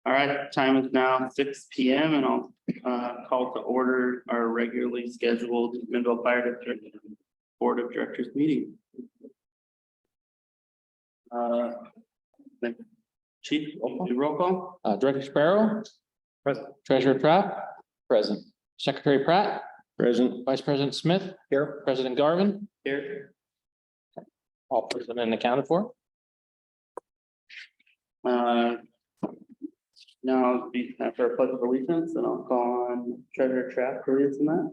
All right, time is now 6 p.m. and I'll call to order our regularly scheduled McMinnville Fire District Board of Directors meeting. Chief, roll call. Director Sparrow. Present. Treasurer Trapp. Present. Secretary Pratt. Present. Vice President Smith. Here. President Garvin. Here. All present and accounted for. Now I'll be after a pledge of allegiance and I'll call on Treasurer Trapp for leads in that.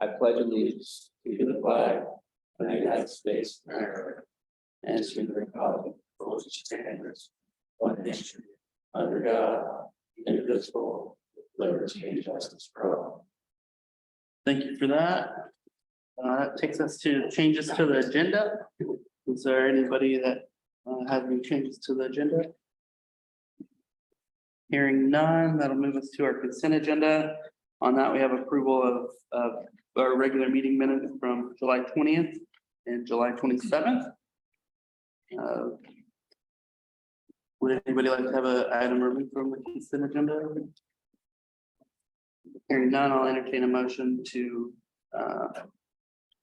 I pledge allegiance to the flag of the United States of America and to the republic for which it stands, one nation, under God, indivisible, with liberty and justice for all. Thank you for that. That takes us to changes to the agenda. Is there anybody that has any changes to the agenda? Hearing none, that'll move us to our consent agenda. On that, we have approval of our regular meeting minutes from July 20th and July 27th. Would anybody like to have an item removed from the consent agenda? Hearing none, I'll entertain a motion to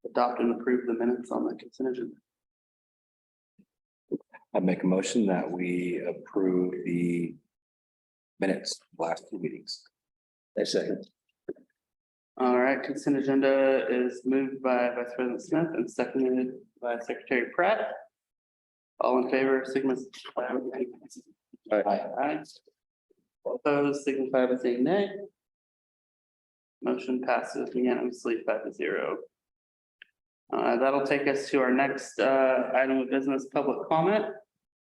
adopt and approve the minutes on the consent agenda. I make a motion that we approve the minutes of the last two meetings. I second. All right, consent agenda is moved by Vice President Smith and seconded by Secretary Pratt. All in favor, signify by aye. All opposed, signify by saying nay. Motion passes unanimously 5-0. That'll take us to our next item of business, public comment.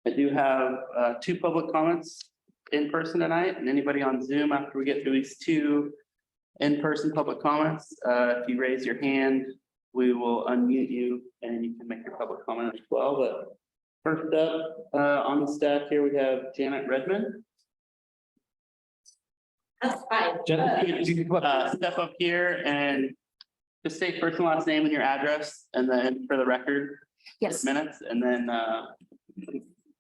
I do have 2 public comments in person tonight, and anybody on Zoom after we get through these 2 in-person public comments, if you raise your hand, we will unmute you and you can make your public comment as well. But first up on the staff here, we have Janet Redmond. Hi. Janet, you can step up here and just say first and last name and your address, and then for the record, Yes. minutes, and then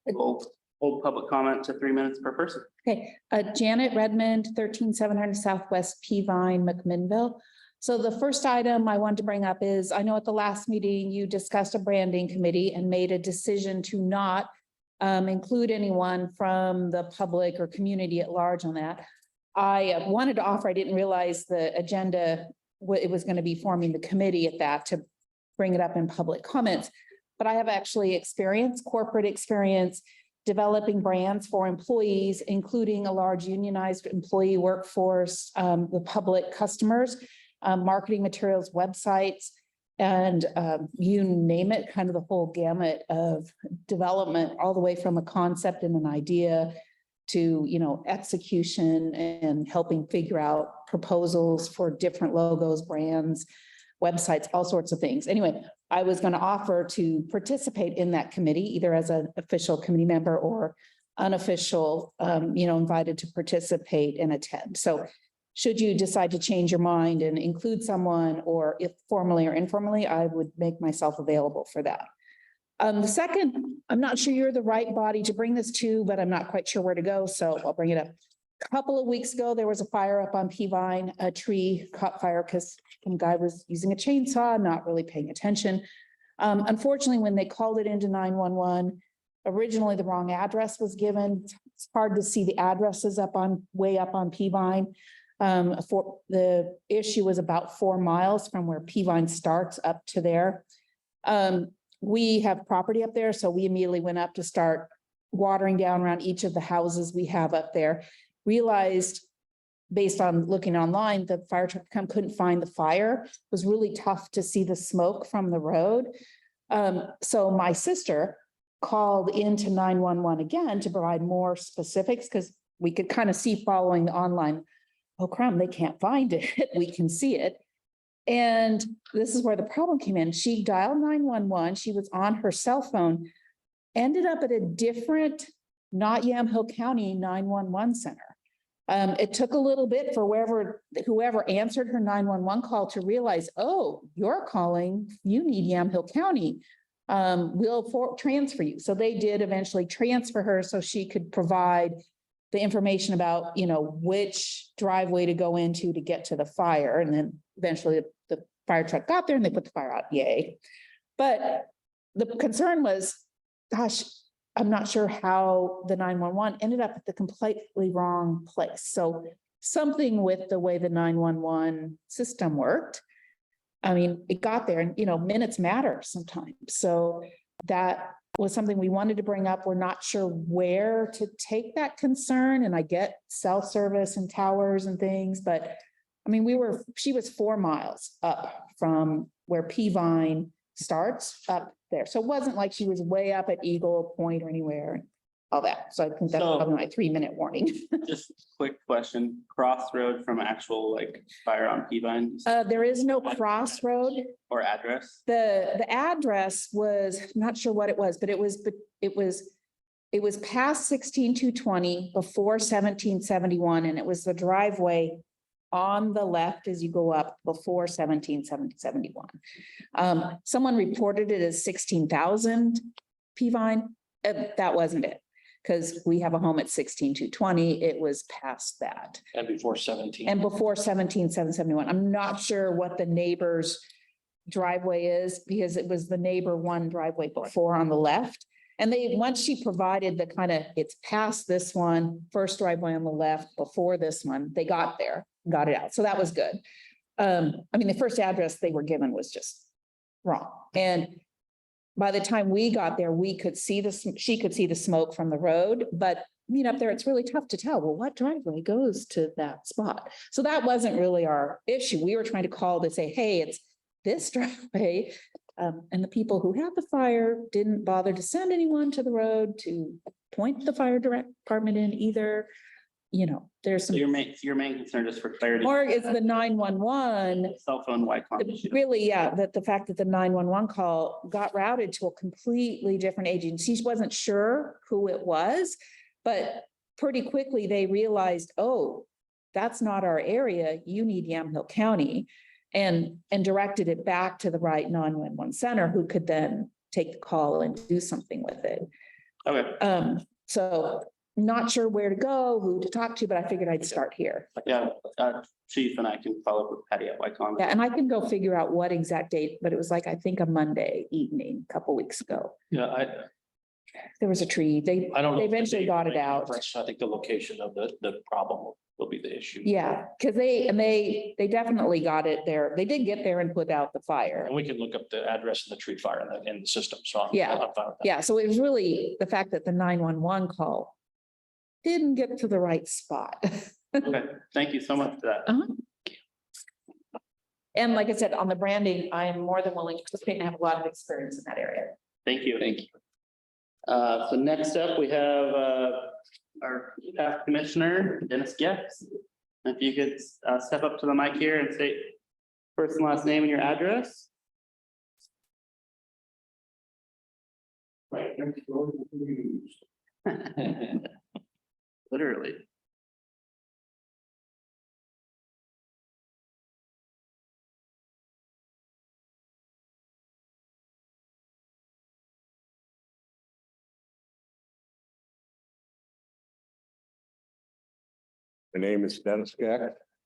we'll hold public comment to 3 minutes per person. Okay, Janet Redmond, 13700 Southwest Peavine, McMinnville. So the first item I wanted to bring up is, I know at the last meeting you discussed a branding committee and made a decision to not include anyone from the public or community at large on that. I wanted to offer, I didn't realize the agenda, it was going to be forming the committee at that to bring it up in public comments. But I have actually corporate experience, developing brands for employees, including a large unionized employee workforce, the public customers, marketing materials, websites, and you name it, kind of the whole gamut of development, all the way from a concept and an idea to, execution and helping figure out proposals for different logos, brands, websites, all sorts of things. Anyway, I was going to offer to participate in that committee, either as an official committee member or unofficial, invited to participate and attend. So should you decide to change your mind and include someone, or if formally or informally, I would make myself available for that. The second, I'm not sure you're the right body to bring this to, but I'm not quite sure where to go, so I'll bring it up. A couple of weeks ago, there was a fire up on Peavine. A tree caught fire because some guy was using a chainsaw, not really paying attention. Unfortunately, when they called it into 911, originally the wrong address was given. It's hard to see the addresses way up on Peavine. The issue was about 4 miles from where Peavine starts up to there. We have property up there, so we immediately went up to start watering down around each of the houses we have up there. Realized, based on looking online, the fire truck couldn't find the fire. It was really tough to see the smoke from the road. So my sister called into 911 again to provide more specifics, because we could kind of see following the online, oh crap, they can't find it. We can see it. And this is where the problem came in. She dialed 911. She was on her cell phone, ended up at a different, not Yamhill County 911 center. It took a little bit for whoever answered her 911 call to realize, oh, you're calling, you need Yamhill County. we'll transfer you. So they did eventually transfer her so she could provide the information about, you know, which driveway to go into to get to the fire. And then eventually the fire truck got there and they put the fire out, yay. But the concern was, gosh, I'm not sure how the 911 ended up at the completely wrong place. So something with the way the 911 system worked. I mean, it got there and, you know, minutes matter sometimes. So that was something we wanted to bring up. We're not sure where to take that concern. And I get self-service and towers and things, but I mean, she was 4 miles up from where Peavine starts up there. So it wasn't like she was way up at Eagle Point or anywhere, all that. So I think that's So- probably my 3-minute warning. Just quick question, crossroad from actual like fire on Peavine There is no crossroad. or address? The address was, I'm not sure what it was, but it was past 16220 before 1771, and it was the driveway on the left as you go up before 1771. Someone reported it as 16,000 Peavine. That wasn't it, because we have a home at 16220. It was past that. And before 17. And before 17771. I'm not sure what the neighbor's driveway is, because it was the neighbor one driveway before on the left. And once she provided the kind of, it's past this one, first driveway on the left before this one, they got there, got it out. So that was good. I mean, the first address they were given was just wrong. And by the time we got there, she could see the smoke from the road, but up there, it's really tough to tell, well, what driveway goes to that spot? So that wasn't really our issue. We were trying to call to say, hey, it's this driveway. And the people who had the fire didn't bother to send anyone to the road to point the fire department in either. There's some, Your main concern, just for clarity. or it's the 911. Cell phone Wycom issue. Really, yeah, that the fact that the 911 call got routed to a completely different agency. She wasn't sure who it was, but pretty quickly they realized, oh, that's not our area. You need Yamhill County, and directed it back to the right 911 center, who could then take the call and do something with it. Okay, So not sure where to go, who to talk to, but I figured I'd start here. yeah, Chief and I can follow up with Patty at Wycom. Yeah, and I can go figure out what exact date, but it was like, I think a Monday evening, a couple weeks ago. Yeah, There was a tree. They I don't know. if the eventually date got will it make a out. difference. I think the location of the problem will be the issue. Yeah, because they definitely got it there. They did get there and put out the fire. And we can look up the address of the tree fire in the system. So I'm Yeah. fine with that. Yeah, so it was really the fact that the 911 call didn't get to the right spot. Okay, thank you so much for that. And like I said, on the branding, I am more than willing to participate and have a lot of experience in that area. Thank you. Thank you. So next up, we have our staff commissioner, Dennis Getz. If you could step up to the mic here and state first and last name and your address. Right. Literally. My name is Dennis Gack.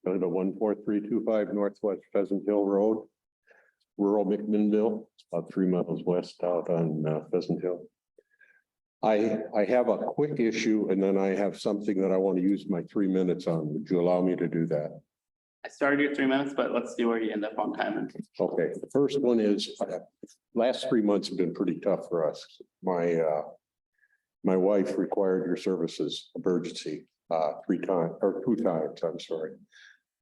I live at 14325 Northwest Pheasant Hill Road, rural McMinnville, about 3 miles west out on Pheasant Hill. I have a quick issue and then I have something that I want to use my 3 minutes on. Would you allow me to do that? I started your 3 minutes, but let's see where you end up on time. Okay, the first one is, last 3 months have been pretty tough for us. My wife required your services, emergency, 2 times, I'm sorry.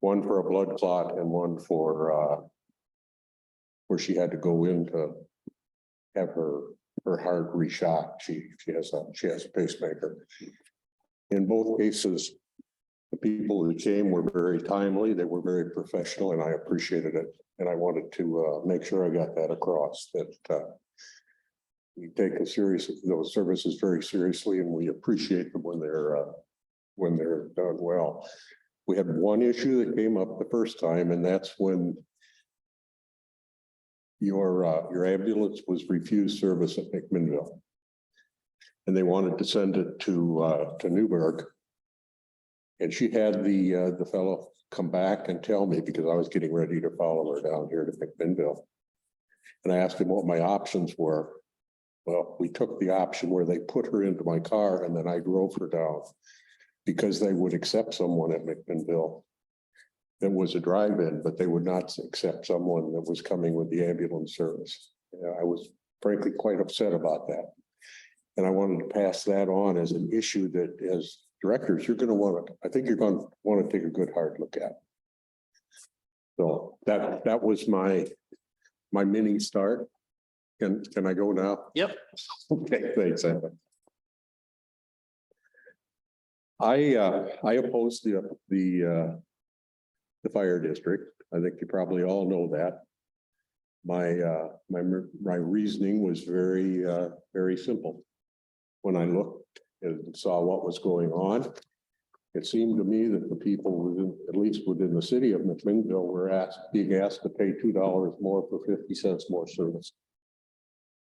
One for a blood clot and one for where she had to go in to have her heart reshot. She has a pacemaker. In both cases, the people who came were very timely, they were very professional, and I appreciated it. And I wanted to make sure I got that across, that we take those services very seriously, and we appreciate them when they're done well. We had one issue that came up the first time, and that's when your ambulance was refused service at McMinnville. And they wanted to send it to Newburgh. And she had the fellow come back and tell me, because I was getting ready to follow her down here to McMinnville. And I asked him what my options were. Well, we took the option where they put her into my car and then I drove her down because they would accept someone at McMinnville that was a drive-in, but they would not accept someone that was coming with the ambulance service. I was frankly quite upset about that. And I wanted to pass that on as an issue that as directors, you're going to want to, I think you're going to want to take a good hard look at. So that was my mini start. Can I go now? Yep. Okay, thanks, Evan. I oppose the fire district. I think you probably all know that. My reasoning was very simple. When I looked and saw what was going on, it seemed to me that the people within, at least within the city of McMinnville, were being asked to pay $2 more for 50 cents more service.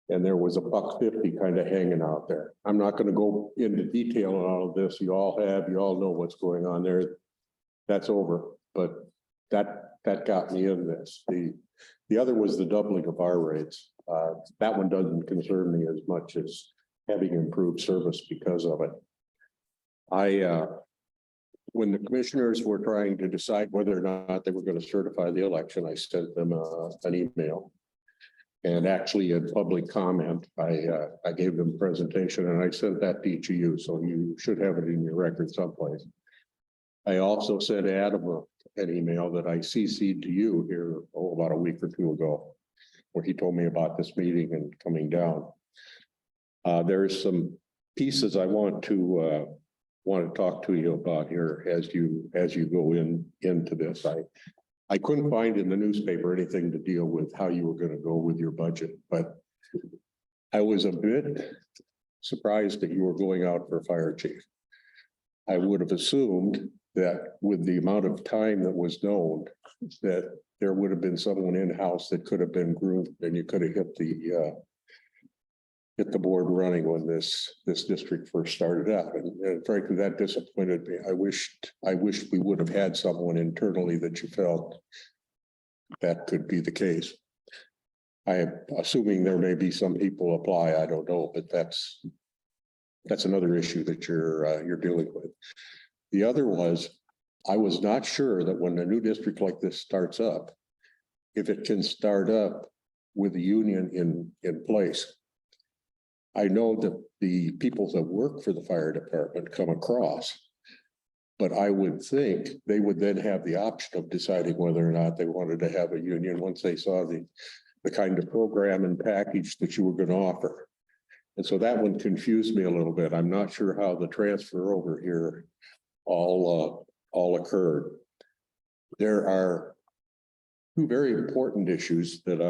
And there was $1.50 kind of hanging out there. I'm not going to go into detail on all of this. You all know what's going on there. That's over. But that got me in this. The other was the doubling of our rates. That one doesn't concern me as much as having improved service because of it. When the commissioners were trying to decide whether or not they were going to certify the election, I sent them an email. And actually in public comment, I gave them a presentation and I sent that to each of you. So you should have it in your record someplace. I also sent Adam an email that I CC'd to you here about a week or two ago, where he told me about this meeting and coming down. There's some pieces I want to talk to you about here as you go into this. I couldn't find in the newspaper anything to deal with how you were going to go with your budget, but I was a bit surprised that you were going out for fire chief. I would have assumed that with the amount of time that was known, that there would have been someone in-house that could have been groomed and you could have hit the board running when this district first started out. And frankly, that disappointed me. I wished we would have had someone internally that you felt that could be the case. I am assuming there may be some people apply, I don't know, but that's another issue that you're dealing with. The other was, I was not sure that when a new district like this starts up, if it can start up with the union in place. I know that the people that work for the fire department come across, but I would think they would then have the option of deciding whether or not they wanted to have a union once they saw the kind of program and package that you were going to offer. And so that one confused me a little bit. I'm not sure how the transfer over here all occurred. There are two very important issues that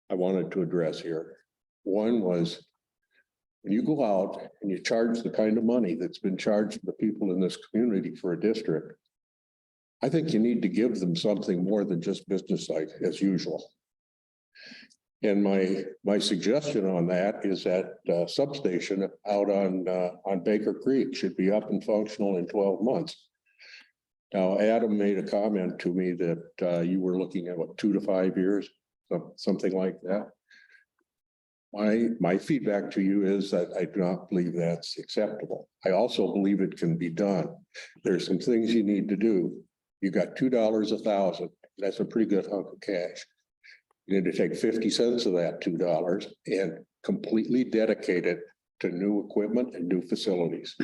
I wanted to address here. One was when you go out and you charge the kind of money that's been charged to the people in this community for a district, I think you need to give them something more than just business like as usual. And my suggestion on that is that substation out on Baker Creek should be up and functional in 12 months. Now, Adam made a comment to me that you were looking at what, 2 to 5 years, something like that. My feedback to you is that I do not believe that's acceptable. I also believe it can be done. There's some things you need to do. You got $2 a thousand. That's a pretty good hunk of cash. You need to take 50 cents of that $2 and completely dedicate it to new equipment and new facilities.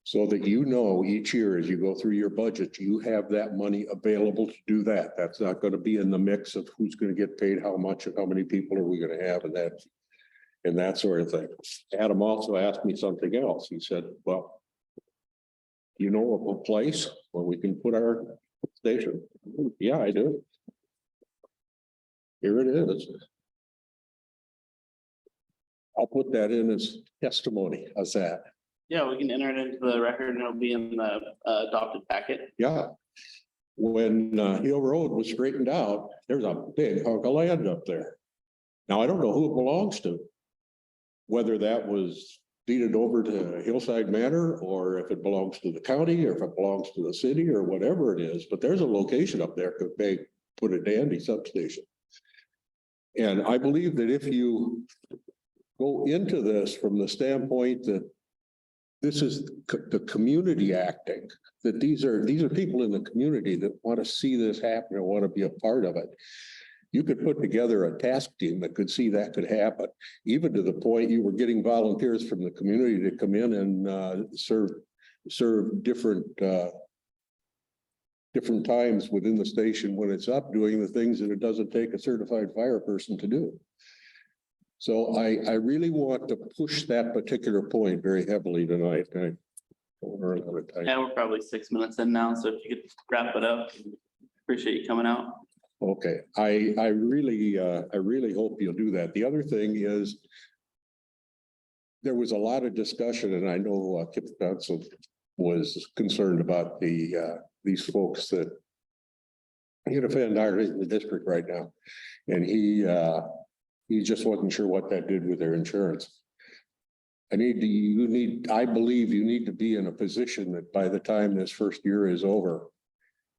So that you know each year as you go through your budget, you have that money available to do that. That's not going to be in the mix of who's going to get paid how much and how many people are we going to have and that sort of thing. Adam also asked me something else. He said, well, you know of a place where we can put our station? Yeah, I do. Here it is. I'll put that in as testimony. How's that? Yeah, we can enter it into the record and it'll be in the adopted packet. Yeah. when Hill Road was straightened out, there's a big hunk of land up there. Now, I don't know who it belongs to. Whether that was deeded over to Hillside Manor, or if it belongs to the county, or if it belongs to the city, or whatever it is, but there's a location up there could they put a dandy substation. And I believe that if you go into this from the standpoint that this is the community acting, that these are people in the community that want to see this happen and want to be a part of it. You could put together a task team that could see that could happen, even to the point you were getting volunteers from the community to come in and serve different times within the station when it's up, doing the things that it doesn't take a certified fire person to do. So I really want to push that particular point very heavily tonight. I don't run out of time. Yeah, we're probably 6 minutes in now, so if you could wrap it up, appreciate you coming out. Okay, I really hope you'll do that. The other thing is there was a lot of discussion, and I know Kip Johnson was concerned about these folks that hit a fan in the district right now. And he just wasn't sure what that did with their insurance. I believe you need to be in a position that by the time this first year is over,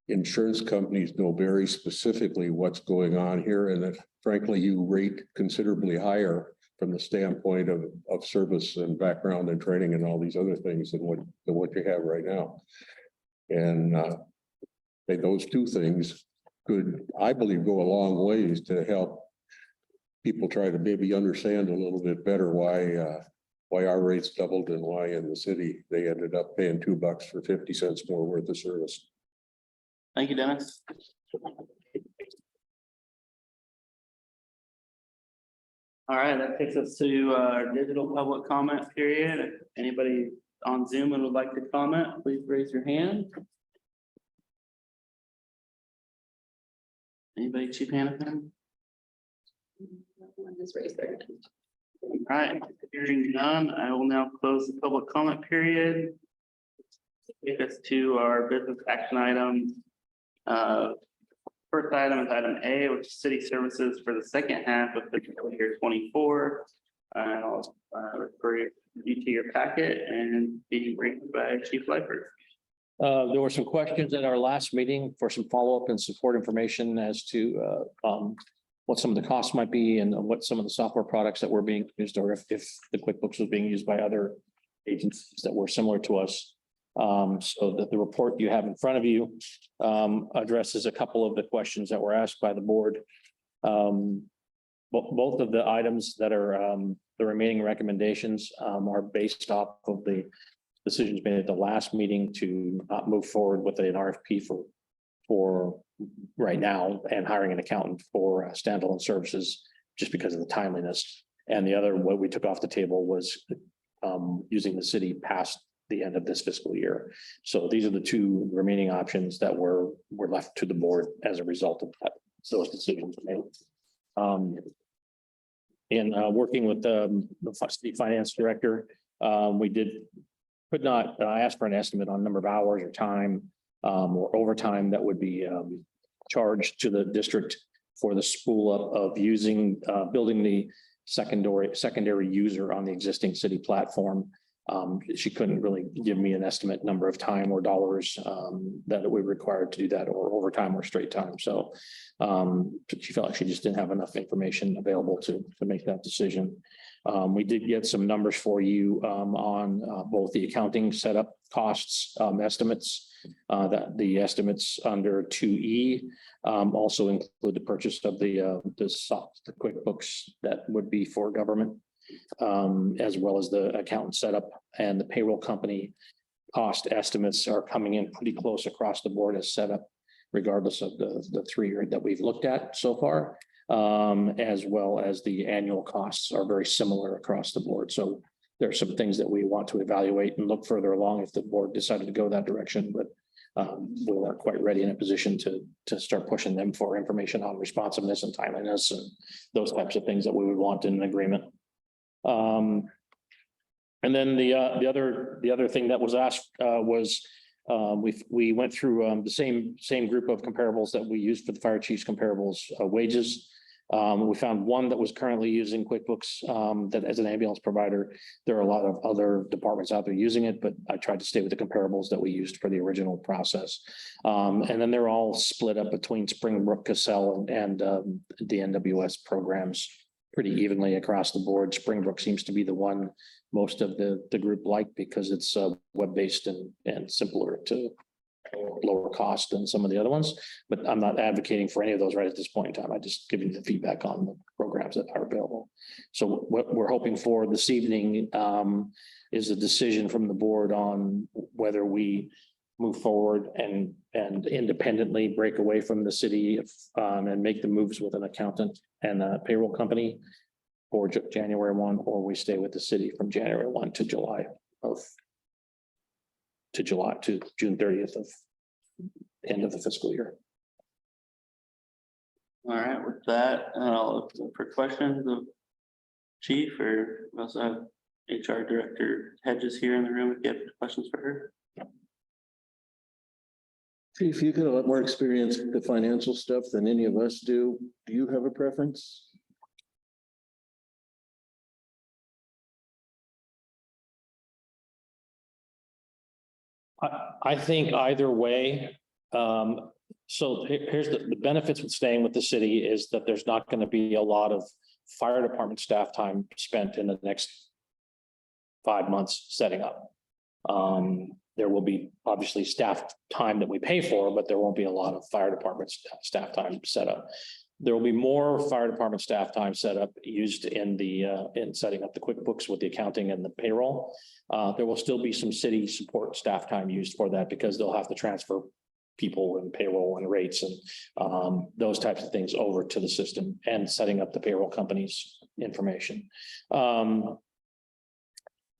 insurance companies know very specifically what's going on here, and that frankly, you rate considerably higher from the standpoint of service and background and training and all these other things than what you have right now. And those two things could, I believe, go a long ways to help people try to maybe understand a little bit better why our rates doubled and why in the city they ended up paying $2 for 50 cents more worth of service. Thank you, Dennis. All right, that takes us to our digital public comment period. If anybody on Zoom and would like to comment, please raise your hand. Anybody, Chief Hannafin? One has raised their hand. All right, hearing none, I will now close the public comment period. Take us to our business action items. First item is item A, which is city services for the second half of fiscal year 24. I'll refer you to your packet and being briefed by Chief Lifer. There were some questions at our last meeting for some follow-up and support information as to what some of the costs might be and what some of the software products that were being used, or if the QuickBooks was being used by other agencies that were similar to us. So that the report you have in front of you addresses a couple of the questions that were asked by the board. Both of the items that are the remaining recommendations are based off of the decisions made at the last meeting to not move forward with an RFP for right now and hiring an accountant for standalone services just because of the timeliness. And the other, what we took off the table was using the city past the end of this fiscal year. So these are the two remaining options that were left to the board as a result of that, those decisions made. In working with the finance director, we could not ask for an estimate on number of hours or time or overtime that would be charged to the district for the spool up of using building the secondary user on the existing city platform. She couldn't really give me an estimate number of time or dollars that we required to do that, or overtime or straight time. So she felt like she just didn't have enough information available to make that decision. We did get some numbers for you on both the accounting setup costs estimates. That the estimates under 2E also include the purchase of the QuickBooks that would be for government, as well as the accountant setup and the payroll company cost estimates are coming in pretty close across the board as setup, regardless of the three that we've looked at so far, as well as the annual costs are very similar across the board. So there are some things that we want to evaluate and look further along if the board decided to go that direction, but we weren't quite ready in a position to start pushing them for information on responsiveness and timeliness and those types of things that we would want in an agreement. And then the other thing that was asked was We went through the same group of comparables that we used for the fire chief's comparables wages. We found one that was currently using QuickBooks that as an ambulance provider. There are a lot of other departments out there using it, but I tried to stay with the comparables that we used for the original process. And then they're all split up between Springbrook, Cassell, and the NWS programs pretty evenly across the board. Springbrook seems to be the one most of the group like because it's web-based and simpler to lower cost than some of the other ones, but I'm not advocating for any of those right at this point in time. I just give you the feedback on the programs that are available. So what we're hoping for this evening is a decision from the board on whether we move forward and independently break away from the city and make the moves with an accountant and a payroll company for January 1, or we stay with the city from January 1 to June 30th of end of the fiscal year. All right, with that, I'll look for questions of chief, or we also have HR Director Hedges here in the room if you have questions for her. Chief, you got a lot more experience with the financial stuff than any of us do. Do you have a preference? I think either way. So here's the benefits with staying with the city is that there's not going to be a lot of fire department staff time spent in the next 5 months setting up. There will be obviously staff time that we pay for, but there won't be a lot of fire department staff time set up. There will be more fire department staff time set up used in setting up the QuickBooks with the accounting and the payroll. There will still be some city support staff time used for that because they'll have to transfer people and payroll and rates and those types of things over to the system and setting up the payroll company's information.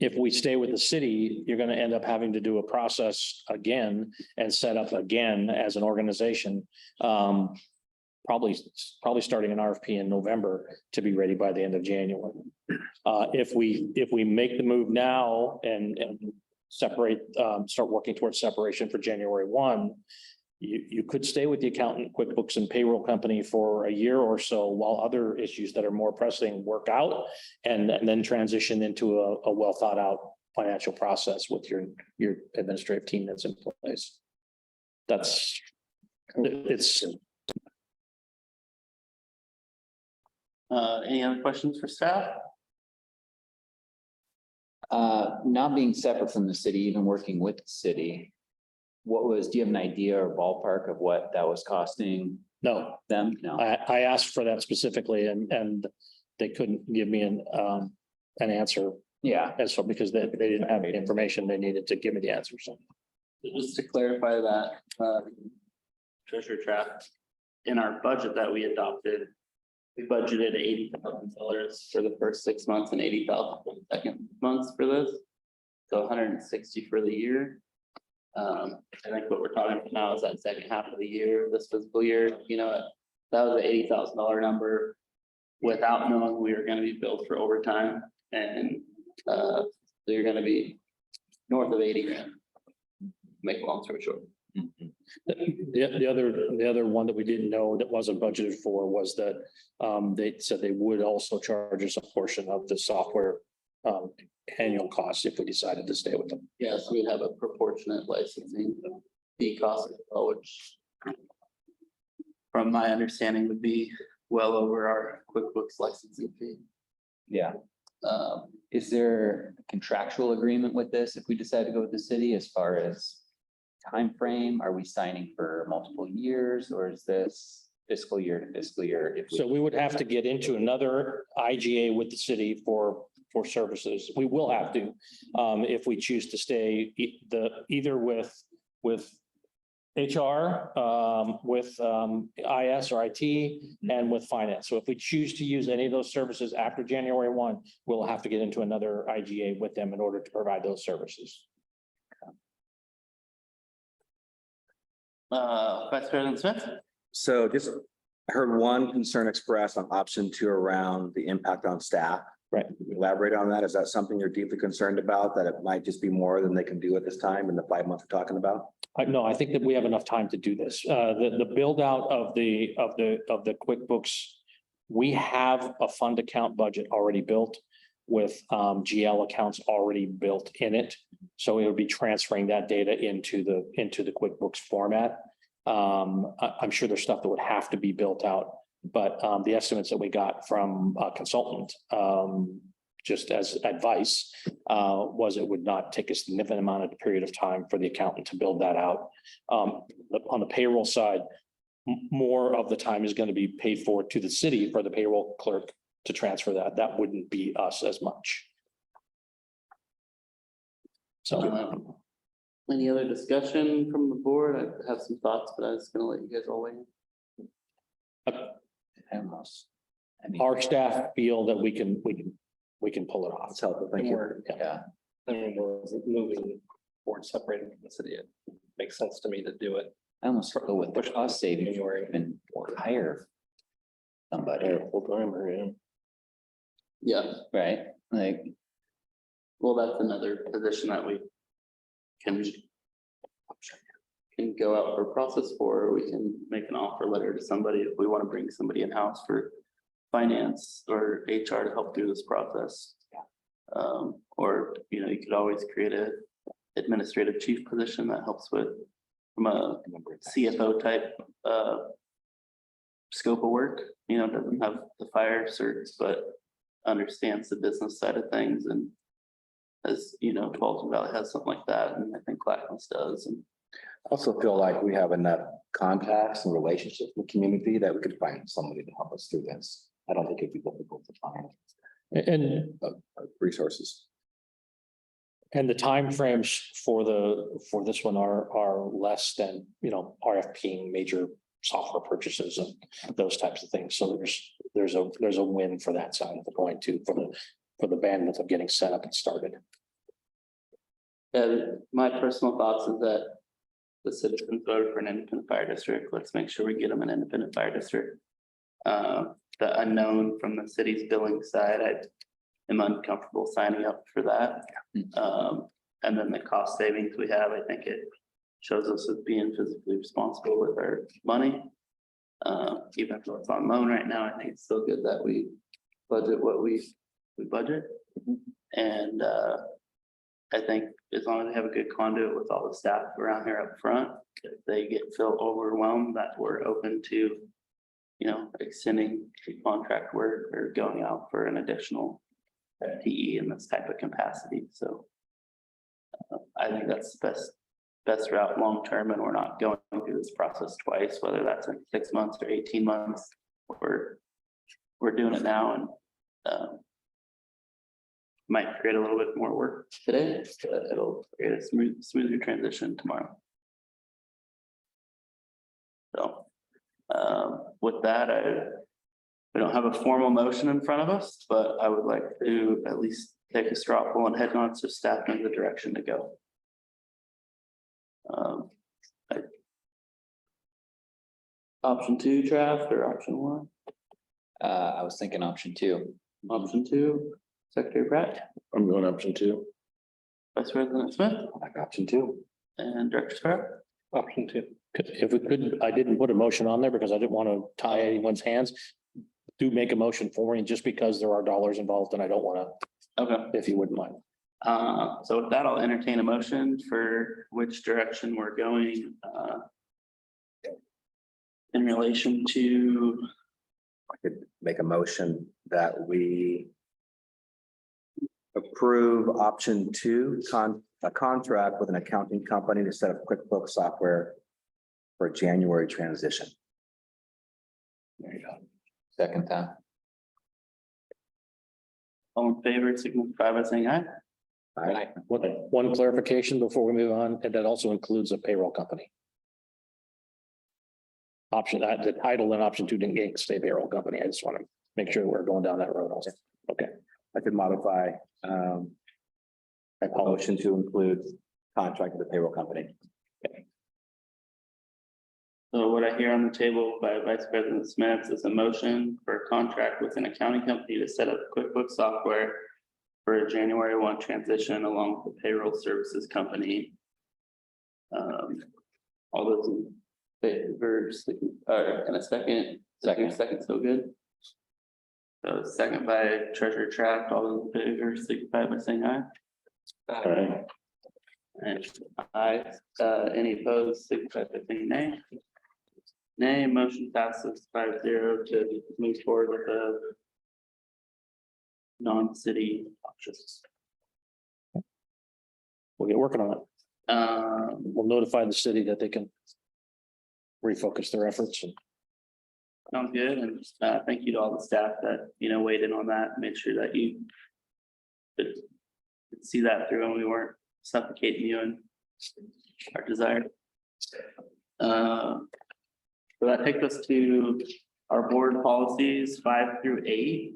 If we stay with the city, you're going to end up having to do a process again and set up again as an organization. Probably starting an RFP in November to be ready by the end of January. If we make the move now and separate, start working towards separation for January 1, you could stay with the accountant, QuickBooks and payroll company for a year or so while other issues that are more pressing work out and then transition into a well thought out financial process with your administrative team that's in place. It's Any other questions for staff? Not being separate from the city, even working with the city, do you have an idea or ballpark of what that was costing no. them? No. I asked for that specifically and they couldn't give me an answer. Yeah. And so because they didn't have any information, they needed to give me the answer. So Just to clarify that, Treasurer Trapp, in our budget that we adopted, we budgeted $80,000 for the first 6 months and $80,000 for the second months for this. So 160 for the year. I think what we're talking about now is that second half of the year, this fiscal year, you know, that was an $80,000 number without knowing we were going to be billed for overtime. And so you're going to be north of 80 grand. Make a long story short. the other one that we didn't know that wasn't budgeted for was that they said they would also charge us a portion of the software annual costs if we decided to stay with them. Yes, we'd have a proportionate licensing fee cost as well, which from my understanding would be well over our QuickBooks licensing fee. Yeah. Is there a contractual agreement with this if we decide to go with the city as far as time frame? Are we signing for multiple years, or is this fiscal year to fiscal year? So we would have to get into another IGA with the city for services. We will have to if we choose to stay either with HR, with IS or IT, and with finance. So if we choose to use any of those services after January 1, we'll have to get into another IGA with them in order to provide those services. Vice President Smith? So just, I heard one concern expressed on option 2 around the impact on staff Right. Elaborate on that. Is that something you're deeply concerned about, that it might just be more than they can do at this time in the 5 months we're talking about? No, I think that we have enough time to do this. The build out of the QuickBooks. We have a fund account budget already built with GL accounts already built in it. So it would be transferring that data into the QuickBooks format. I'm sure there's stuff that would have to be built out, but the estimates that we got from a consultant, just as advice, was it would not take a significant amount of period of time for the accountant to build that out. On the payroll side, more of the time is going to be paid for to the city for the payroll clerk to transfer that. That wouldn't be us as much. So. Any other discussion from the board? I have some thoughts, but I was gonna let you guys all weigh in. Almost. I mean, Our staff feel that we can pull it off. That's helpful. Thank you. yeah, I mean, we're moving forward separated from the city. It makes sense to me to do it. I almost go with the cost savings or even hire somebody, Full timer, yeah. Yeah, right? Like, well, that's another position that we can go out for process for, or we can make an offer letter to somebody if we want to bring somebody in-house for finance or HR to help through this process. Or, you could always create a administrative chief position that helps with from a CFO type scope of work, doesn't have the fire certs, but understands the business side of things. And as Tualatin Valley has something like that, and I think Clackamas does. And Also feel like we have enough contacts and relationships in the community that we could find somebody to help us through this. I don't think it'd be difficult to find And resources. the timeframes for this one are less than, RFPing major software purchases and those types of things. So there's a win for that side of the coin too, for the bandwidth of getting set up and started. And my personal thoughts is that the citizens voted for an independent fire district. Let's make sure we get them an independent fire district. The unknown from the city's billing side, I am uncomfortable signing up for that. And then the cost savings we have, I think it shows us as being physically responsible with our money. Even though it's on loan right now, I think it's still good that we budget what we budget. And I think as long as they have a good conduit with all the staff around here up front, if they feel overwhelmed, that we're open to, extending contract work or going out for an additional FTE in this type of capacity. So I think that's the best route long term, and we're not going through this process twice, whether that's in 6 months or 18 months. We're doing it now, and might create a little bit more work today, but it'll create a smoother transition tomorrow. So with that, we don't have a formal motion in front of us, but I would like to at least take a straw poll and head nods so staff knows the direction to go. Option 2 draft or option 1? I was thinking option 2. Option 2, Secretary Pratt, I'm going option 2. Vice President Smith, Like option 2. and Director Sparrow. Option 2. If we could, I didn't put a motion on there because I didn't want to tie anyone's hands. Do make a motion for me just because there are dollars involved and I don't want Okay. to, if you wouldn't mind. So with that, I'll entertain a motion for which direction we're going in relation to, I could make a motion that we approve option 2, a contract with an accounting company to set up QuickBooks software for January transition. There you go. Second time. all in favor, signify by saying aye. Aye. One clarification before we move on, and that also includes a payroll company. The title in option 2 didn't say payroll company. I just want to make sure we're going down that road also. Okay. I could modify a motion to include contract with the payroll company. So what I hear on the table by Vice President Smith is a motion for a contract with an accounting company to set up QuickBooks software for a January 1 transition along with the payroll services company. All those in favor, and a second, so good. So second by Treasurer Tract, all those in favor, signify by saying aye. Aye. And aye, any opposed, signify by saying nay. Nay, motion passes 5-0 to move forward with the non-city options. We'll get working on it. We'll notify the city that they can refocus their efforts and Sounds good, and thank you to all the staff that, weighed in on that, made sure that you could see that through and we weren't suffocating you and our desire. So that takes us to our board policies 5 through 8.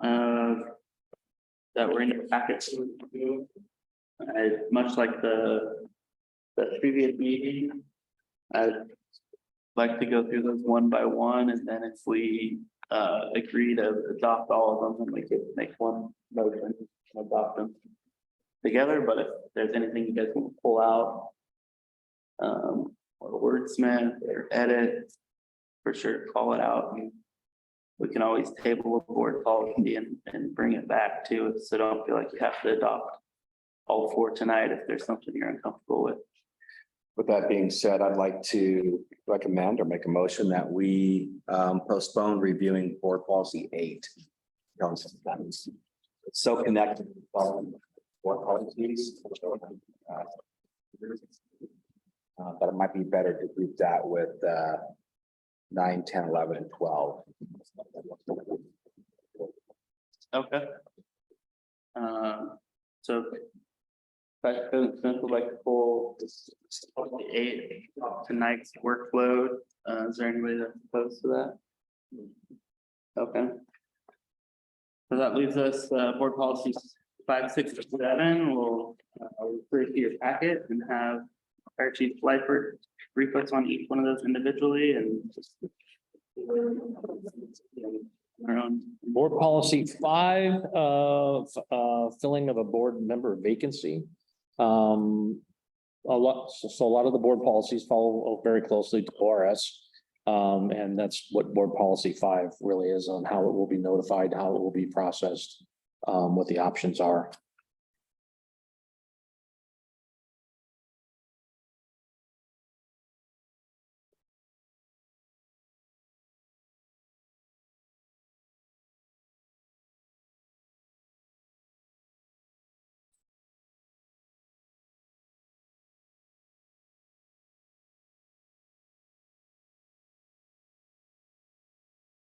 That were in your packet. Much like the previous meeting, I'd like to go through those one by one, and then if we agree to adopt all of them, then we could make one motion and adopt them together. But if there's anything you guys want to pull out, or wordsmith or edit, for sure, call it out. We can always table a board policy and bring it back too, so don't feel like you have to adopt all 4 tonight if there's something you're uncomfortable with. With that being said, I'd like to recommend or make a motion that we postpone reviewing board policy 8. It's so connected to board policies. But it might be better to group that with 9, 10, 11, and 12. Okay. So Vice President Smith would like to pull the 8 off tonight's workload. Is there anybody that's opposed to that? Okay. So that leaves us board policies 5, 6, 7. We'll refer to your packet and have Fire Chief Lyford brief us on each one of those individually and just our own. board policy 5 of filling of a board member vacancy. A lot of the board policies follow very closely to ORS. And that's what board policy 5 really is, on how it will be notified, how it will be processed, what the options are.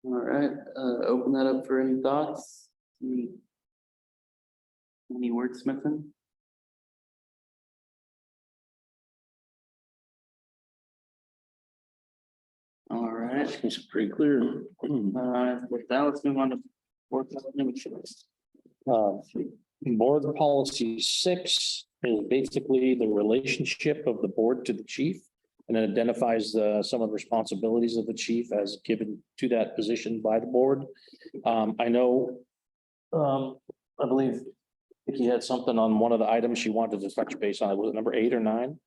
All right, open that up for any thoughts? Any wordsmithing? All right, It's pretty clear. with that, let's move on to board Board policy 6 is basically the relationship of the board to the chief. And it identifies some of the responsibilities of the chief as given to that position by the board. I know, I believe Vicki had something on one of the items she wanted to touch base on. Was it number 8 or 9?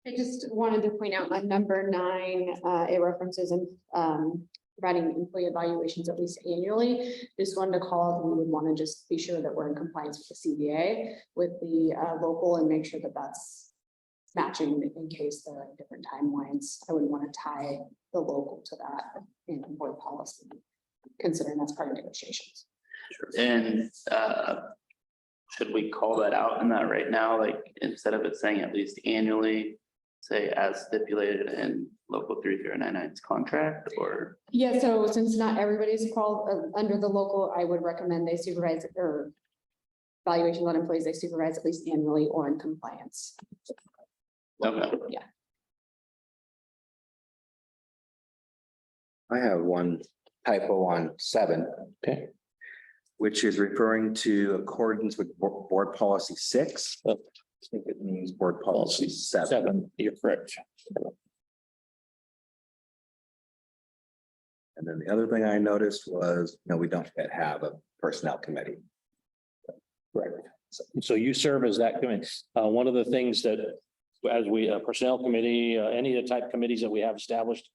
I just wanted to point out on number 9, it references providing employee evaluations at least annually. Just wanted to call out, we would want to just be sure that we're in compliance with the CBA, with the local, and make sure that that's matching in case there are different timelines. I wouldn't want to tie the local to that in board policy, considering that's part of negotiations. And should we call that out in that right now, like instead of it saying at least annually, say as stipulated in local 3099's contract, or? Yeah, so since not everybody's qualified under the local, I would recommend they supervise or evaluations on employees they supervise at least annually or in compliance. Okay. Yeah. I have one typo on 7. Okay. Which is referring to accordance with board policy 6. Oh. I think it means board policy 7. 7, you're correct. And then the other thing I noticed was, no, we don't yet have a personnel committee. Right. So you serve as that committee. One of the things that, as we, personnel committee, any of the type committees that we have established,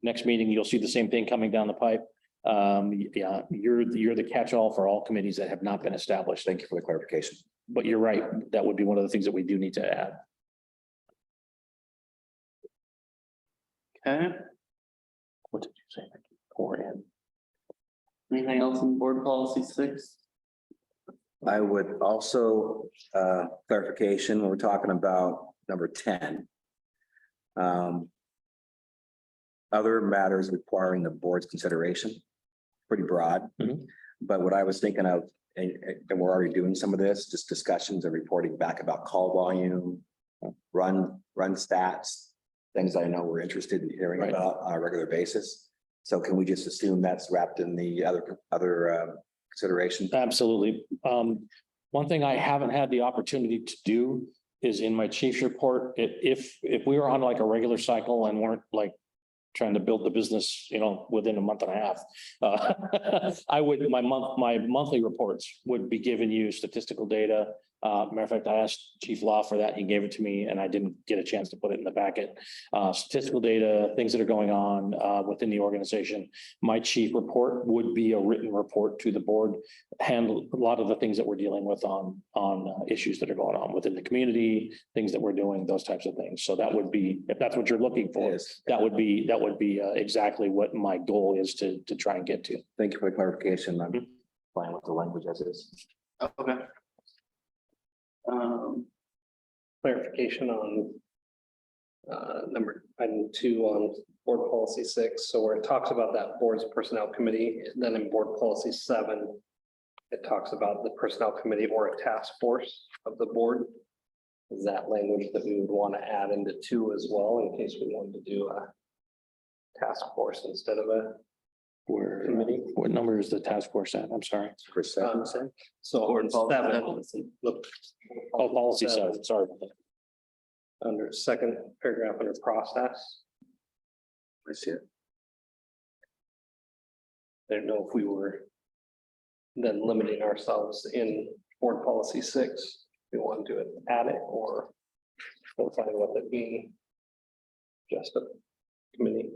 next meeting, you'll see the same thing coming down the pipe. Yeah, you're the catch-all for all committees that have not been established. Thank you for the clarification. But you're right, that would be one of the things that we do need to add. Okay, What did you say? Or in? anything else in board policy 6? I would also, clarification, when we're talking about number 10. Other matters requiring the board's consideration, pretty broad. Mhm. But what I was thinking of, and we're already doing some of this, just discussions and reporting back about call volume, run stats, things I know we're interested in hearing Right. about on a regular basis. So can we just assume that's wrapped in the other consideration? Absolutely. One thing I haven't had the opportunity to do is in my chief's report, if we were on like a regular cycle and weren't like trying to build the business, within a month and a half, I would, my monthly reports would be giving you statistical data. Matter of fact, I asked Chief Law for that. He gave it to me and I didn't get a chance to put it in the packet. Statistical data, things that are going on within the organization. My chief report would be a written report to the board, handle a lot of the things that we're dealing with on issues that are going on within the community, things that we're doing, those types of things. So that would be, if that's what you're looking for, Yes. that would be exactly what my goal is to try and get to. Thank you for the clarification. I'm fine with the language as is. Okay. Clarification on item 2 on board policy 6. So where it talks about that board's personnel committee, then in board policy 7, it talks about the personnel committee or a task force of the board. Is that language that we would want to add into 2 as well, in case we wanted to do a task force instead of a committee? What number is the task force at? I'm sorry. Chris, So Board policy 7, look. Oh, policy 7, sorry. Under second paragraph under process. I see it. I don't know if we were then limiting ourselves in board policy 6. We want to add it or find what it being just a committee.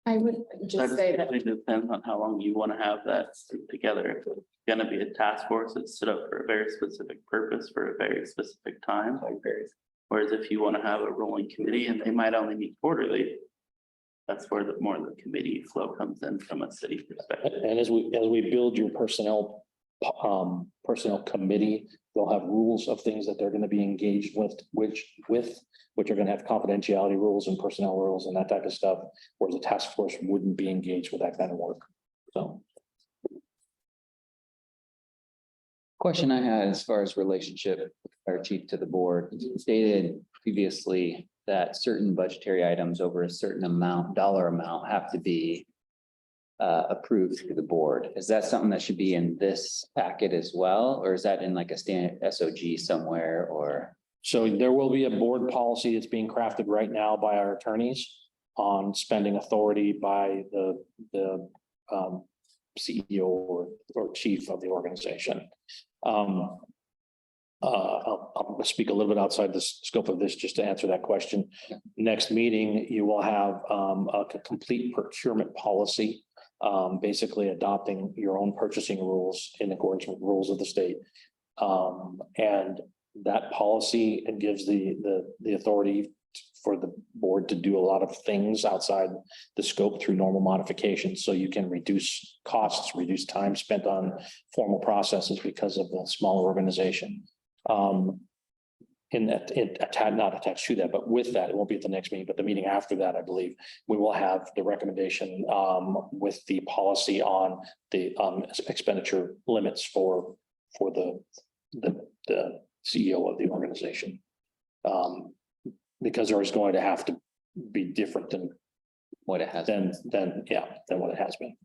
I would just say that It depends on how long you want to have that together. If it's gonna be a task force, it's set up for a very specific purpose for a very specific time. Whereas if you want to have a rolling committee and they might only meet quarterly, that's where the more the committee flow comes in from a city perspective. And as we build your personnel committee, they'll have rules of things that they're going to be engaged with, which are going to have confidentiality rules and personnel rules and that type of stuff, whereas the task force wouldn't be engaged with that kind of work. So. Question I had as far as relationship with our chief to the board, you stated previously that certain budgetary items over a certain dollar amount have to be approved through the board. Is that something that should be in this packet as well? Or is that in like a standard SOG somewhere or? So there will be a board policy that's being crafted right now by our attorneys on spending authority by the CEO or chief of the organization. I'll speak a little bit outside the scope of this just to answer that question. Next meeting, you will have a complete procurement policy, basically adopting your own purchasing rules in accordance with rules of the state. And that policy, it gives the authority for the board to do a lot of things outside the scope through normal modifications. So you can reduce costs, reduce time spent on formal processes because of the smaller organization. In that, not attached to that, but with that, it won't be at the next meeting, but the meeting after that, I believe, we will have the recommendation with the policy on the expenditure limits for the CEO of the organization. Because there is going to have to be different than What it has. than what it has been.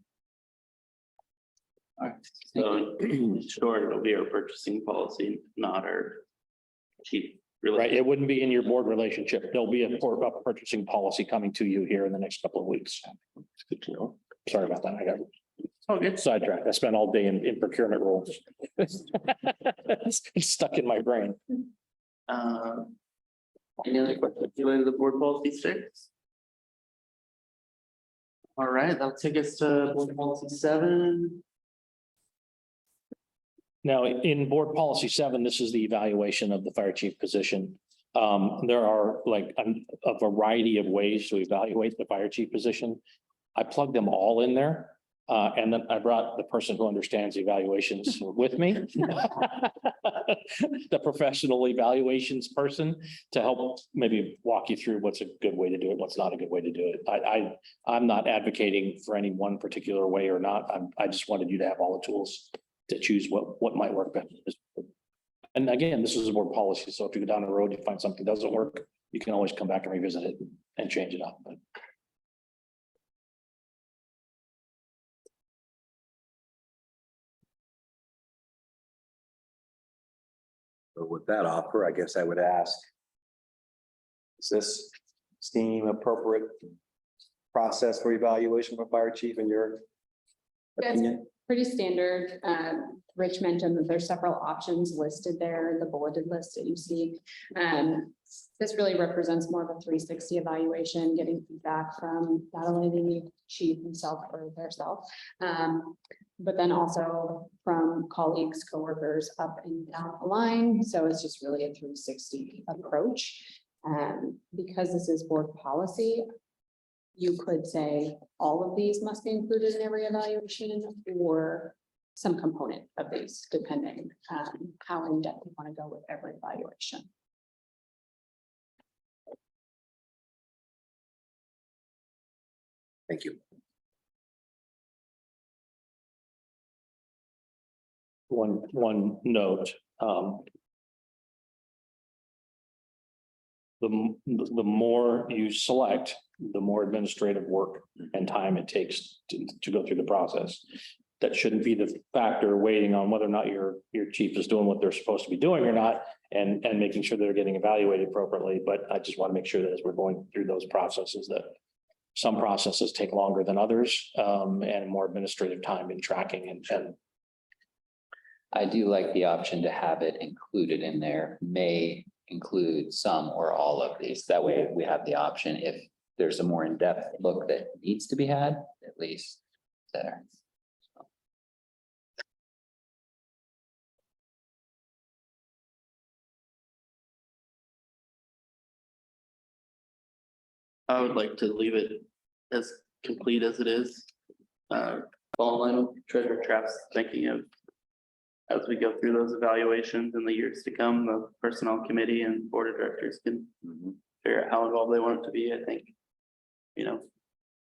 All right, so sure, it'll be our purchasing policy, not our chief Right, it wouldn't be in your board relationship. There'll be a purchasing policy coming to you here in the next couple of weeks. It's good to know. Sorry about that. I got Oh, good. sidetracked. I spent all day in procurement roles. It's stuck in my brain. Any other questions related to board policy 6? All right, that'll take us to board policy 7. Now, in board policy 7, this is the evaluation of the fire chief position. There are like a variety of ways to evaluate the fire chief position. I plugged them all in there. And then I brought the person who understands evaluations with me. The professional evaluations person to help maybe walk you through what's a good way to do it, what's not a good way to do it. I'm not advocating for any one particular way or not. I just wanted you to have all the tools to choose what might work better. And again, this is a board policy, so if you go down the road, you find something doesn't work, you can always come back and revisit it and change it up. But So with that offer, I guess I would ask. Does this seem appropriate process for evaluation for fire chief in your Yes. opinion? Pretty standard. Rich mentioned that there's several options listed there, the bulleted list that you see. This really represents more of a 360 evaluation, getting feedback from not only the chief himself or theirself, but then also from colleagues, coworkers up and down the line. So it's just really a 360 approach. Because this is board policy, you could say all of these must be included in every evaluation or some component of these, depending on how in depth you want to go with every evaluation. Thank you. one note, the more you select, the more administrative work and time it takes to go through the process. That shouldn't be the factor waiting on whether or not your chief is doing what they're supposed to be doing or not, and making sure they're getting evaluated appropriately. But I just want to make sure that as we're going through those processes, that some processes take longer than others, and more administrative time in tracking and I do like the option to have it included in there, may include some or all of these. That way we have the option if there's a more in-depth look that needs to be had, at least there. I would like to leave it as complete as it is. Following Treasurer Trapp's thinking of, as we go through those evaluations in the years to come, the personnel committee and board of directors can figure out how involved they want it to be. I think,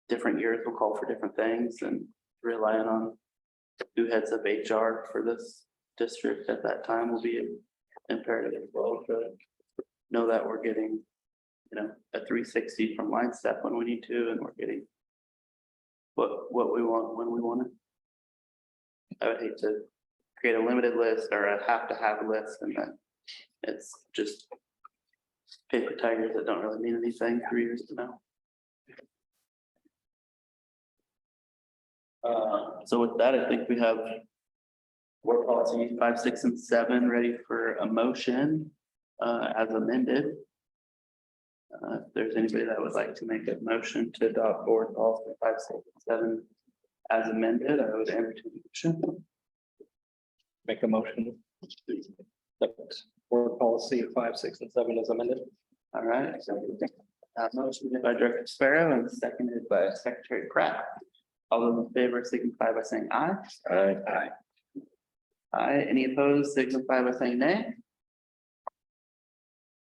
different years will call for different things, and relying on who heads up HR for this district at that time will be imperative as well to know that we're getting a 360 from line step when we need to, and we're getting what we want when we want it. I would hate to create a limited list or a have to have list, and then it's just paper tigers that don't really mean anything 3 years from now. So with that, I think we have board policy 5, 6, and 7 ready for a motion as amended. If there's anybody that would like to make a motion to adopt board policy 5, 6, and 7 as amended, I would entertain a motion. Make a motion. That board policy 5, 6, and 7 is amended. All right. Motion made by Director Sparrow and seconded by Secretary Pratt. All those in favor signify by saying aye. Aye. Aye. Any opposed signify by saying nay.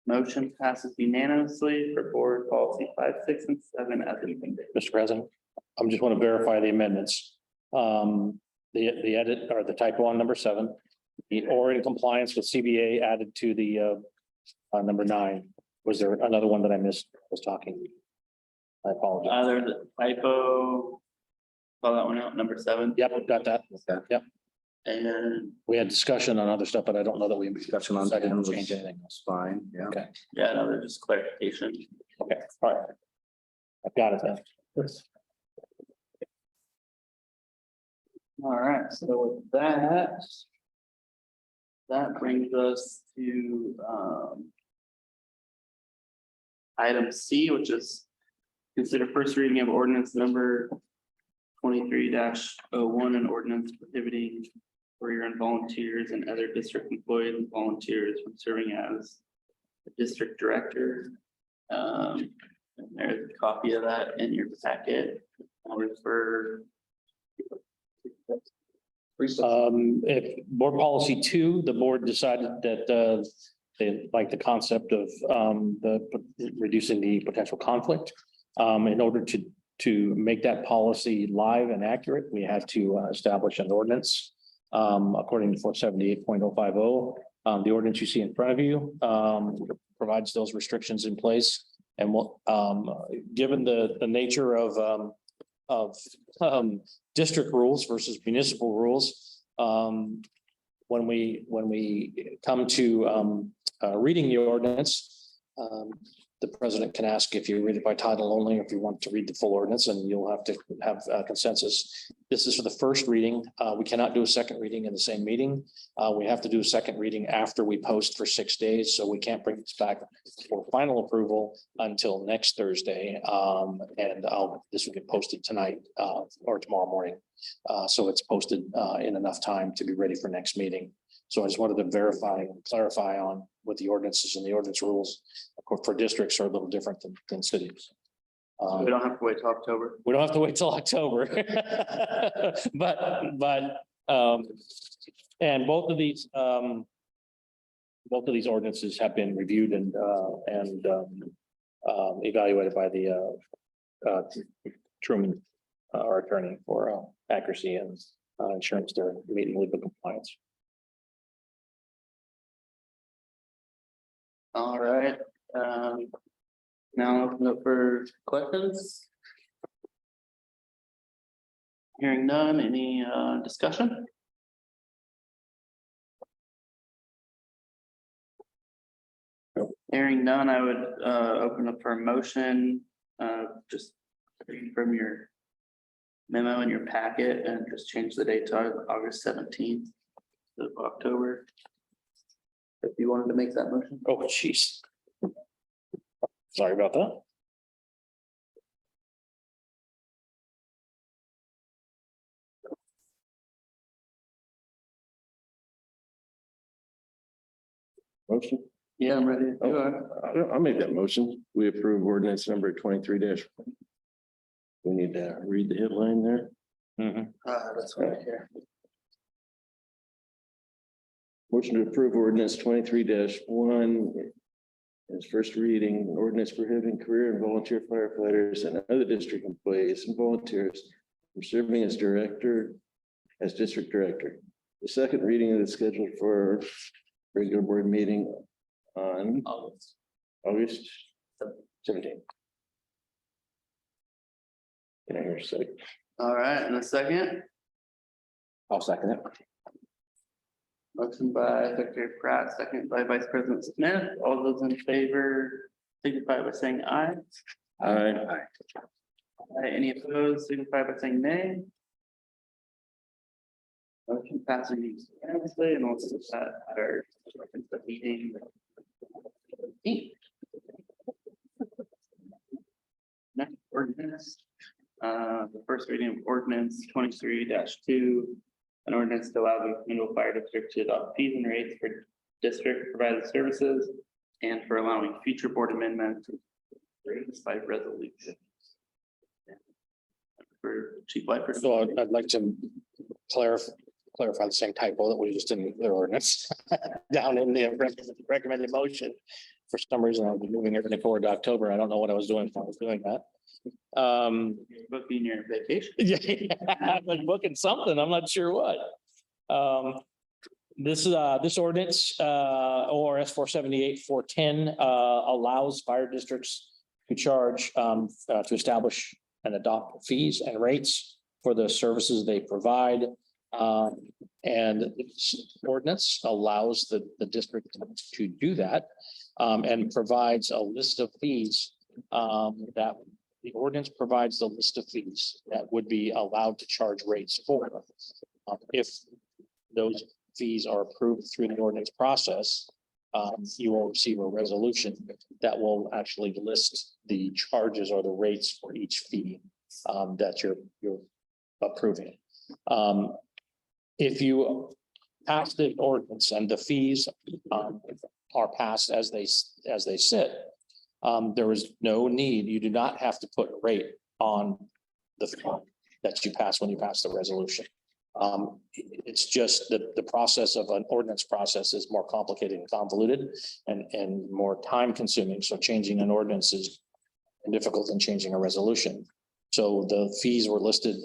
Motion passes unanimously for board policy 5, 6, and 7 as amended. Mr. President, I just want to verify the amendments. The edit or the typo on number 7, or in compliance with CBA added to the number 9. Was there another one that I missed? Was talking. I apologize. There's a typo. Call that one out, number 7. Yep, got that. Okay. Yep. And We had discussion on other stuff, but I don't know that we Discussion on decided to items. change anything else. Fine, yeah. Okay, yeah, another just clarification. okay, all right. I've got it then. All right, so with that. That brings us to item C, which is consider first reading of ordinance number 23-01, an ordinance prohibiting career and volunteers and other district employees and volunteers from serving as a district director. And there's a copy of that in your packet. I'll refer. If board policy 2, the board decided that they like the concept of reducing the potential conflict. In order to make that policy live and accurate, we had to establish an ordinance. According to 478.050, the ordinance you see in front of you provides those restrictions in place. And what, given the nature of district rules versus municipal rules, when we come to reading the ordinance, the president can ask if you read it by title only, or if you want to read the full ordinance, and you'll have to have consensus. This is for the first reading. We cannot do a second reading in the same meeting. We have to do a second reading after we post for 6 days, so we can't bring this back for final approval until next Thursday. And this will get posted tonight or tomorrow morning. So it's posted in enough time to be ready for next meeting. So I just wanted to verify and clarify on what the ordinances and the ordinance rules, of course, for districts are a little different than cities. We don't have to wait till October. We don't have to wait till October. And both of these ordinances have been reviewed and evaluated by the Truman, our attorney, for accuracy and insurance they're meeting legal compliance. All right, now open up for questions. Hearing none, any discussion? Hearing none, I would open up for a motion, just read from your memo in your packet and just change the date to August 17th of October. If you wanted to make that motion. Oh, jeez. Sorry about that. Motion? Yeah, I'm ready. to do it. I'll make that motion. We approve ordinance number 23-. We need to read the headline there. That's right here. Motion to approve ordinance 23-1. As first reading, an ordinance prohibiting career and volunteer firefighters and other district employees and volunteers from serving as district director. The second reading is scheduled for regular board meeting on August 17th. Can I hear a second? All right, and a second, I'll second it. motion by Secretary Pratt, second by Vice President Smith. All those in favor signify by saying aye. Aye. Aye. Any opposed signify by saying nay. Motion passing unanimously, and also that our meeting. Next ordinance, the first reading of ordinance 23-2. An ordinance to allow the McMinnville Fire District to adopt fees and rates for district provided services and for allowing future board amendments by resolution. For Chief Lifer. So I'd like to clarify the same typo that we just did in the ordinance down in the recommended motion. For some reason, I'll be moving everything forward to October. I don't know what I was doing when I was doing that. Booking your vacation. Yeah, I've been booking something. I'm not sure what. This ordinance, ORS 478-410, allows fire districts to charge, to establish and adopt fees and rates for the services they provide. And this ordinance allows the district to do that and provides a list of fees that the ordinance provides the list of fees that would be allowed to charge rates for. If those fees are approved through the ordinance process, you will receive a resolution that will actually list the charges or the rates for each fee that you're approving. If you pass the ordinance and the fees are passed as they sit, there is no need, you do not have to put a rate on the fee that you pass when you pass the resolution. It's just the process of an ordinance process is more complicated and convoluted and more time consuming. So changing an ordinance is difficult than changing a resolution. So the fees were listed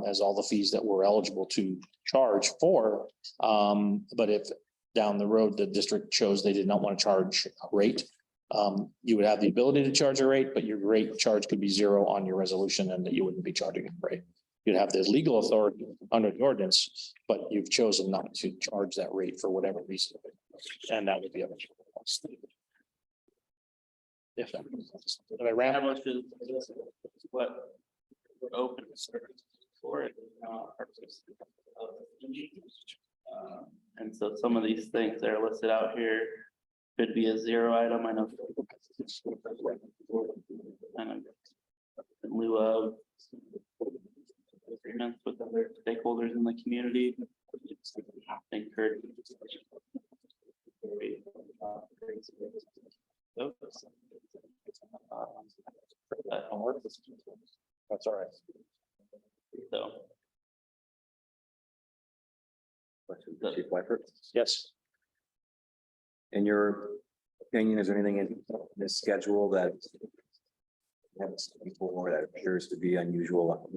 as all the fees that we're eligible to charge for. But if down the road, the district chose they did not want to charge a rate, you would have the ability to charge a rate, but your rate charge could be zero on your resolution and that you wouldn't be charging a rate. You'd have the legal authority under the ordinance, but you've chosen not to charge that rate for whatever reason. And that would be a. If that makes sense. Did I ran. How much is what we're open for it? And so some of these things that are listed out here could be a zero item. I know. Kind of in lieu of agreements with other stakeholders in the community. Encourage. That's all right. So. Chief Wyford, Yes. in your opinion, is there anything in this schedule that haven't seen before that appears to be unusual?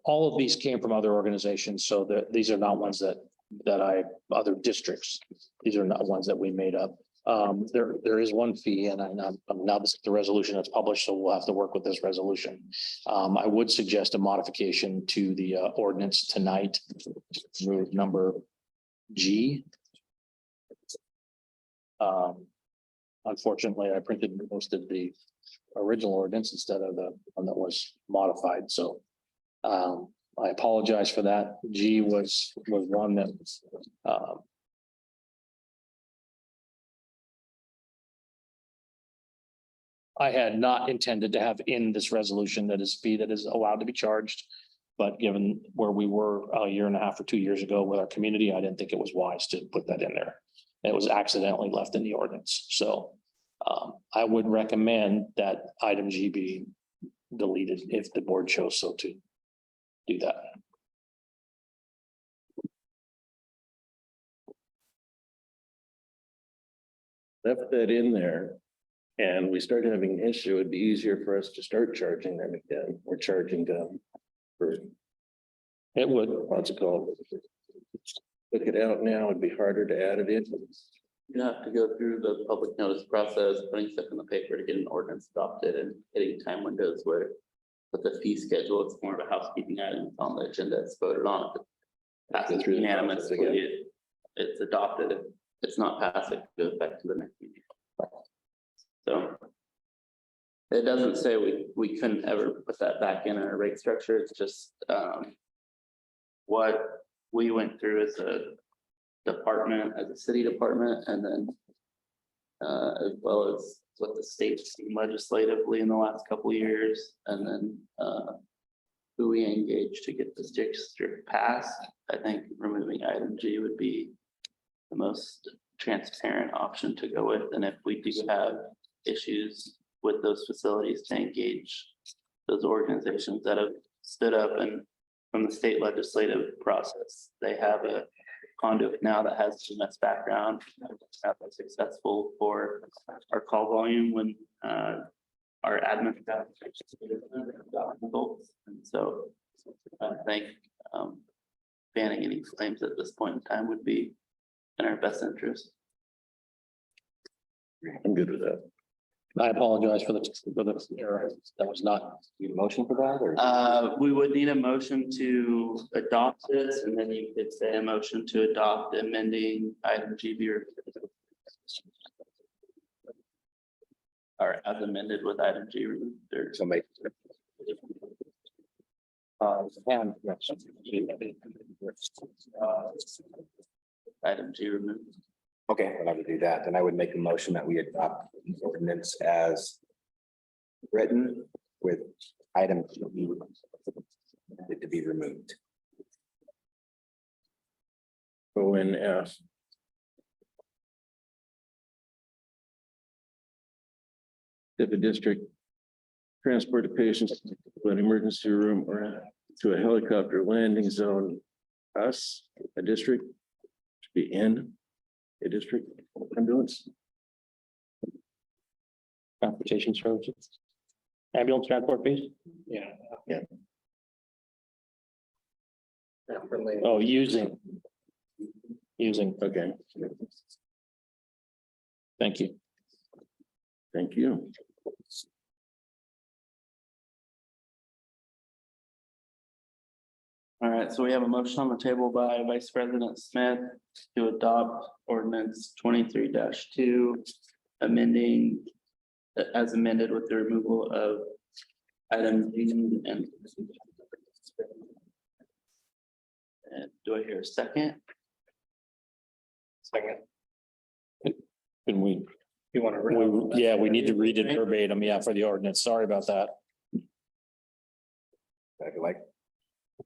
All of these came from other organizations, so that these are not ones that other districts. These are not ones that we made up. There is one fee, and now this is the resolution that's published, so we'll have to work with this resolution. I would suggest a modification to the ordinance tonight, move number G. Unfortunately, I printed and posted the original ordinance instead of the one that was modified, so I apologize for that. G was one that was I had not intended to have in this resolution that is fee that is allowed to be charged. But given where we were a year and a half or 2 years ago with our community, I didn't think it was wise to put that in there. It was accidentally left in the ordinance. So I would recommend that item G be deleted if the board chose so to do that. Left that in there. And we start having an issue, it'd be easier for us to start charging them again. We're charging them for It would. what's it called? Look it out now, it'd be harder to add it in. You have to go through the public notice process, putting stuff in the paper to get an ordinance adopted and hitting time windows where. With the fee schedule, it's more of a housekeeping item. It's on the agenda, it's voted on. If it passes Through the process unanimously, again. it's adopted. If it's not passed, it goes back to the next meeting. So. It doesn't say we couldn't ever put that back in our rate structure. It's just what we went through as a department, as a city department, and then as well as what the state's seen legislatively in the last couple of years, and then who we engaged to get this district passed. I think removing item G would be the most transparent option to go with. And if we do have issues with those facilities, to engage those organizations that have stood up and from the state legislative process. They have a conduit now that has MS background, have been successful for our call volume when our admin got results. And so I think banning any claims at this point in time would be in our best interest. I'm good with that. I apologize for the error. That was not. Need a motion for that or? We would need a motion to adopt this, and then you could say a motion to adopt amending item GB. Or as amended with item G. Or So make. And yes. item G removed. Okay, then I would do that. Then I would make a motion that we adopt the ordinance as written with item to be removed. ONF. That the district transport the patients to an emergency room or to a helicopter landing zone. Us, a district, should be in a district ambulance. Transportation services. Ambulance transport fees? Yeah. Yeah. Definitely. Oh, using. Okay, Thank you. thank you. All right, so we have a motion on the table by Vice President Smith to adopt ordinance 23-2, amending as amended with the removal of item G and. And do I hear a second? Second, Can we, you want to? yeah, we need to read it verbatim, yeah, for the ordinance. Sorry about that. I'd like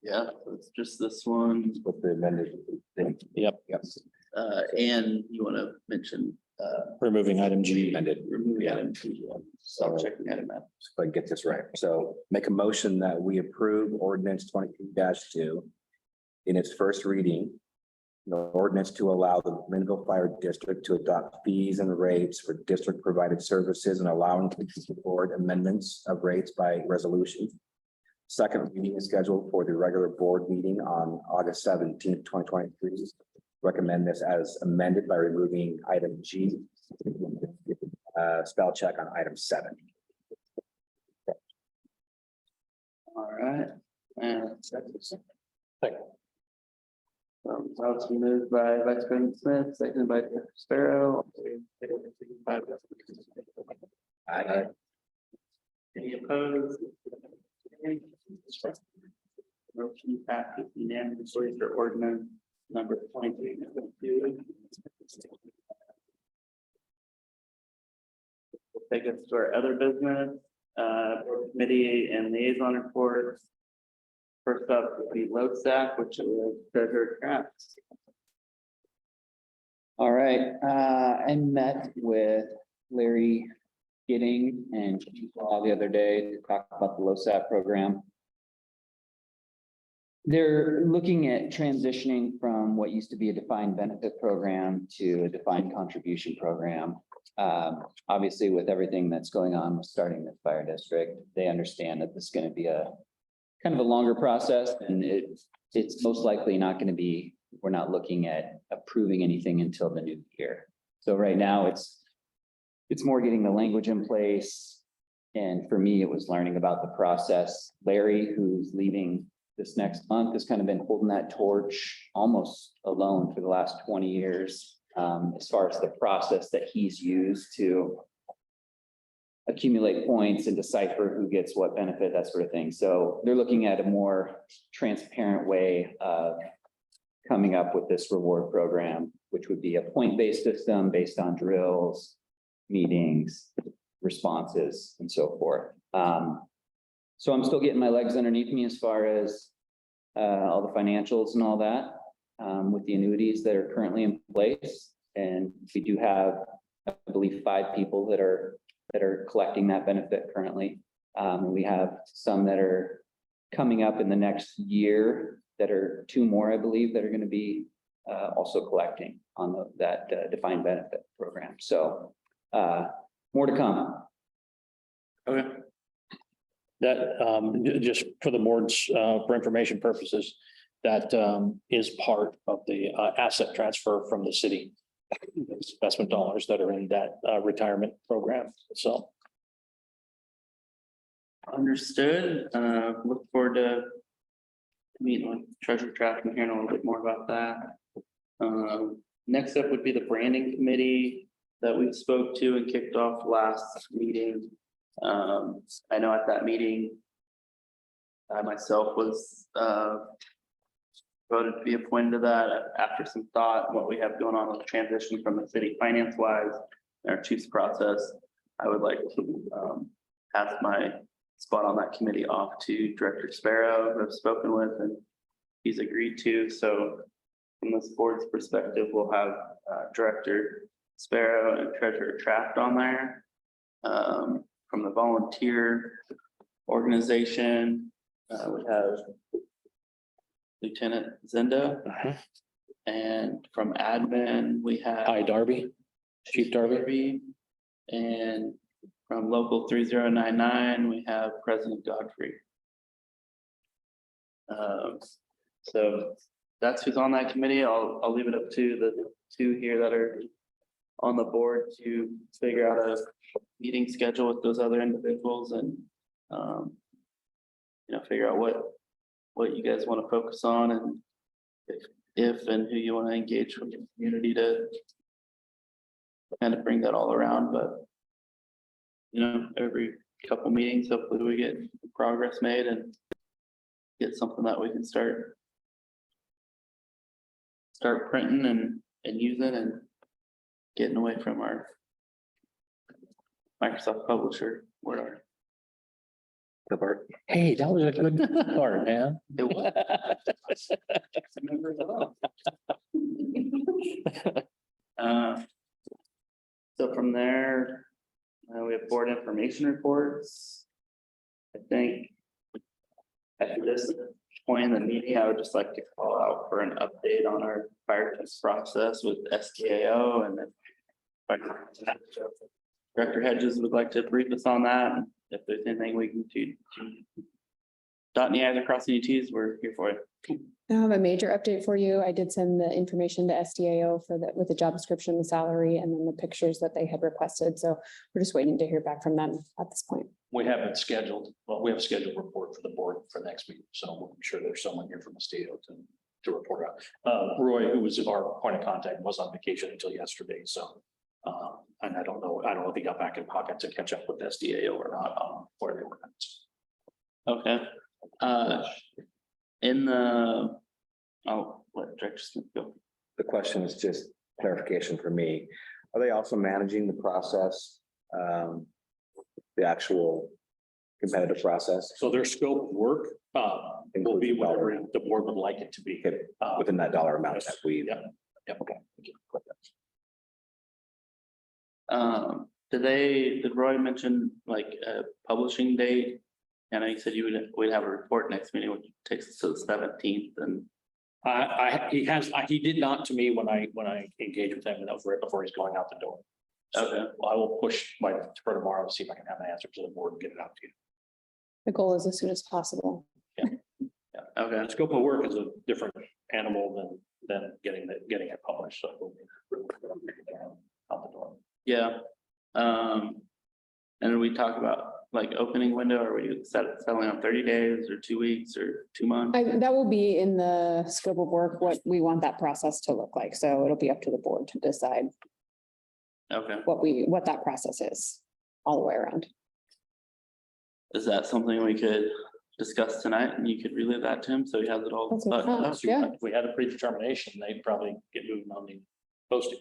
Yeah, it's just this one. with the amended thing. Yep, Yes. And you want to mention, removing item G. Amended. remove item G. So checking item F. So I get this right. So make a motion that we approve ordinance 22-2 in its first reading. The ordinance to allow the McMinnville Fire District to adopt fees and rates for district provided services and allowing to support amendments of rates by resolution. Second reading is scheduled for the regular board meeting on August 17th, 2023. Recommend this as amended by removing item G. Spell check on item 7. All right. And second. That's moved by Vice President Smith, seconded by Director Sparrow. Aye. Any opposed? Motion passes unanimously for ordinance number 23-2. Take us to our other business, board committee and liaison reports. First up would be LoSAC, which is Treasurer Kraft. All right, I met with Larry Gidding and all the other day to talk about the LoSAP program. They're looking at transitioning from what used to be a defined benefit program to a defined contribution program. Obviously, with everything that's going on with starting the fire district, they understand that this is going to be a kind of a longer process, and it's most likely not going to be, we're not looking at approving anything until the new year. So right now it's more getting the language in place. And for me, it was learning about the process. Larry, who's leaving this next month, has kind of been holding that torch almost alone for the last 20 years. As far as the process that he's used to accumulate points and decipher who gets what benefit, that sort of thing. So they're looking at a more transparent way of coming up with this reward program, which would be a point-based system based on drills, meetings, responses, and so forth. So I'm still getting my legs underneath me as far as all the financials and all that with the annuities that are currently in place. And we do have, I believe, 5 people that are collecting that benefit currently. We have some that are coming up in the next year that are 2 more, I believe, that are going to be also collecting on that defined benefit program. So more to come. Okay. That, just for the board's, for information purposes, that is part of the asset transfer from the city. Investment dollars that are in that retirement program. So Understood. Look forward to meeting with Treasurer Track and hearing a little bit more about that. Next up would be the branding committee that we spoke to and kicked off last meeting. I know at that meeting, I myself was voted to be appointed to that after some thought, what we have going on with the transition from the city finance wise, our chief's process. I would like to pass my spot on that committee off to Director Sparrow, who I've spoken with, and he's agreed to. So from this board's perspective, we'll have Director Sparrow and Treasurer Traft on there. From the volunteer organization, we have Lieutenant Zinda. And from admin, we have Hi, Darby. Chief Darby. And from local 3099, we have President Godfrey. So that's who's on that committee. I'll leave it up to the two here that are on the board to figure out a meeting schedule with those other individuals and figure out what you guys want to focus on and if and who you want to engage from the community to kind of bring that all around. But every couple meetings, hopefully we get progress made and get something that we can start printing and using and getting away from our Microsoft Publisher word art. Hey, that was a good part, man. It was. I remember it all. So from there, we have board information reports. I think at this point in the meeting, I would just like to call out for an update on our fire test process with STAO and then Director Hedges would like to brief us on that. If there's anything we can do, dot any i's or cross any t's, we're here for it. I have a major update for you. I did send the information to SDAO with the job description, the salary, and then the pictures that they had requested. So we're just waiting to hear back from them at this point. We have a scheduled report for the board for next meeting, so we'll be sure there's someone here from the state to report out. Roy, who was our point of contact, was on vacation until yesterday, so. And I don't know if he got back in pocket to catch up with SDAO or not, where they were at. Okay. I'll let Director Smith go. The question is just clarification for me. Are they also managing the process? The actual competitive process So their scope of work will be whatever the board would like it to be. within that dollar amount that we. Yep. Okay. Did Roy mention like a publishing date? And I know you said we'd have a report next meeting, which takes us to the 17th and. He did not to me when I engaged with him, and that was right before he's going out the door. So Okay. I will push for tomorrow to see if I can have an answer to the board and get it out to you. The goal is as soon as possible. Okay. The scope of work is a different animal than getting it published, so. We'll out the door. Yeah. And we talk about like opening window, or we settling on 30 days or 2 weeks or 2 months? That will be in the scope of work, what we want that process to look like. So it'll be up to the board to decide Okay. what that process is all the way around. Is that something we could discuss tonight and you could relay that to him? So he has it all. That's buttoned up? Yeah. If we had a predetermination, they'd probably get moving on the posting.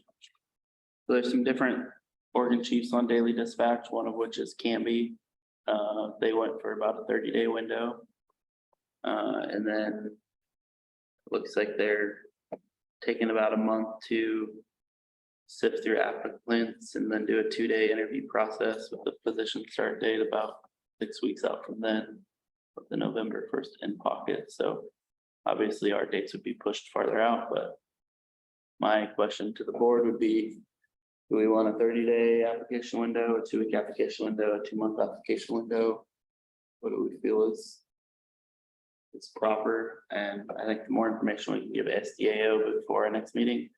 So there's some different organ chiefs on daily dispatch, one of which is Canby. They went for about a 30-day window. And then it looks like they're taking about a month to sift through applicants and then do a 2-day interview process with the position start date about 6 weeks out from then, with the November 1st in pocket. So obviously our dates would be pushed farther out, but my question to the board would be, do we want a 30-day application window, a 2-week application window, a 2-month application window? What do we feel is proper? And I think the more information we can give SDAO before our next meeting,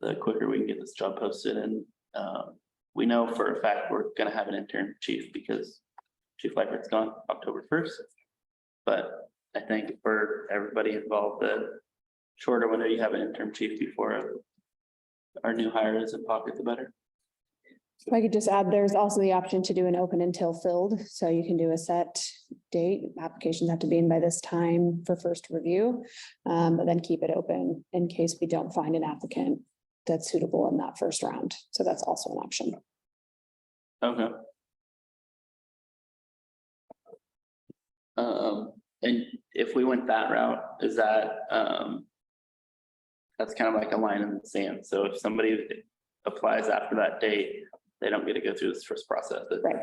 the quicker we can get this job posted. And we know for a fact we're gonna have an intern chief because Chief Lightfoot's gone October 1st. But I think for everybody involved, the shorter window you have an interim chief before our new hire is in pocket, the better. If I could just add, there's also the option to do an open until filled, so you can do a set date. Applications have to be in by this time for first review. But then keep it open in case we don't find an applicant that's suitable in that first round. So that's also an option. Okay. And if we went that route, is that, that's kind of like a line in the sand. So if somebody applies after that date, they don't get to go through this first process. That Right,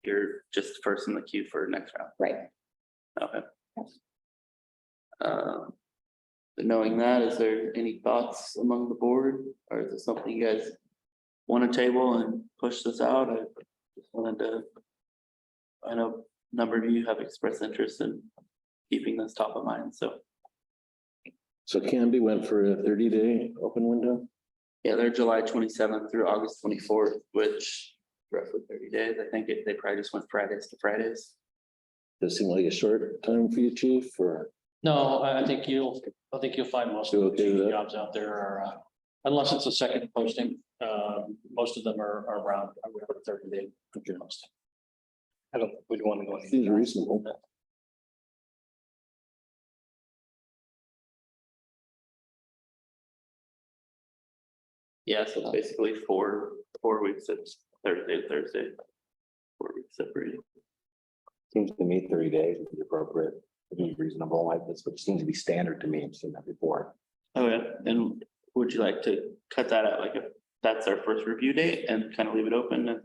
You're just first in the queue for next round. right. Okay. Knowing that, is there any thoughts among the board, or is it something you guys want to table and push this out? I just wanted to. I know a number of you have expressed interest in keeping this top of mind, so. So Canby went for a 30-day open window. Yeah, they're July 27th through August 24th, which roughly 30 days. I think they probably just went Fridays to Fridays. Does it seem like a short time for you, chief, or? No, I think you'll find most of You the okay with that? jobs out there are, unless it's a second posting, most of them are around 30-day. I don't, we'd want to go. any Seems faster. reasonable. Yeah, so it's basically four weeks. It's Thursday to Thursday. 4 weeks separated. Seems to me 30 days would be appropriate, would be reasonable, like this, which seems to be standard to me. I've seen that before. Oh, yeah. And would you like to cut that out? Like if that's our first review date and kind of leave it open and